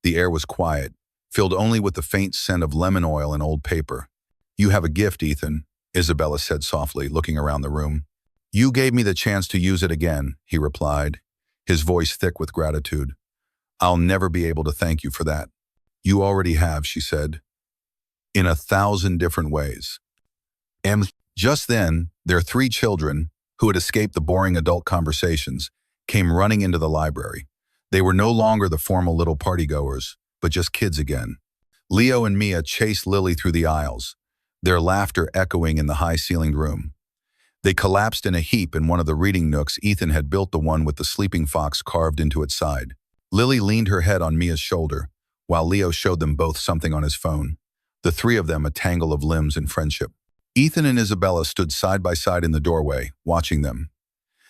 The air was quiet, filled only with the faint scent of lemon oil and old paper. You have a gift, Ethan, Isabella said softly, looking around the room. You gave me the chance to use it again, he replied, his voice thick with gratitude. I'll never be able to thank you for that. You already have, she said, in 1,000 different ways. And just then, their 3 children, who had escaped the boring adult conversations, came running into the library. They were no longer the formal little partygoers, but just kids again. Leo and Mia chased Lily through the aisles, their laughter echoing in the high-ceilinged room. They collapsed in a heap in one of the reading nooks Ethan had built, the one with the sleeping fox carved into its side. Lily leaned her head on Mia's shoulder, while Leo showed them both something on his phone. The three of them a tangle of limbs and friendship. Ethan and Isabella stood side by side in the doorway, watching them.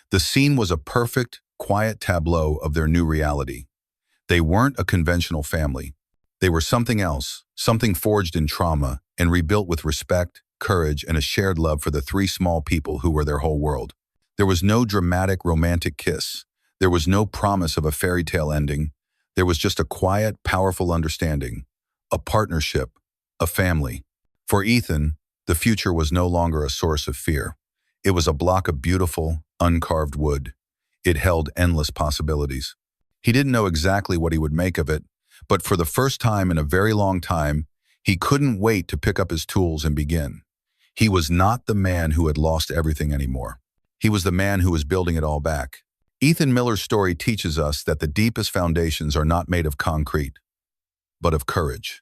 The scene was a perfect, quiet tableau of their new reality. They weren't a conventional family. They were something else, something forged in trauma and rebuilt with respect, courage, and a shared love for the three small people who were their whole world. There was no dramatic romantic kiss. There was no promise of a fairy tale ending. There was just a quiet, powerful understanding, a partnership, a family. For Ethan, the future was no longer a source of fear. It was a block of beautiful, uncarved wood. It held endless possibilities. He didn't know exactly what he would make of it, but for the first time in a very long time, he couldn't wait to pick up his tools and begin. He was not the man who had lost everything anymore. He was the man who was building it all back. Ethan Miller's story teaches us that the deepest foundations are not made of concrete, but of courage.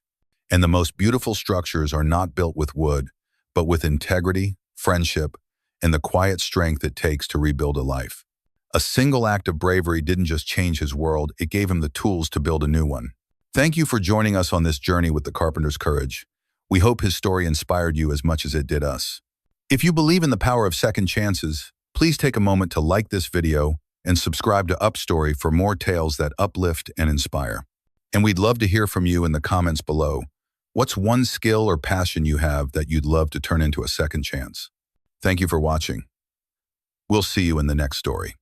And the most beautiful structures are not built with wood, but with integrity, friendship, and the quiet strength it takes to rebuild a life. A single act of bravery didn't just change his world, it gave him the tools to build a new one. Thank you for joining us on this journey with the Carpenter's Courage. We hope his story inspired you as much as it did us. If you believe in the power of second chances, please take a moment to like this video and subscribe to UpStory for more tales that uplift and inspire. And we'd love to hear from you in the comments below. What's one skill or passion you have that you'd love to turn into a second chance? Thank you for watching. We'll see you in the next story.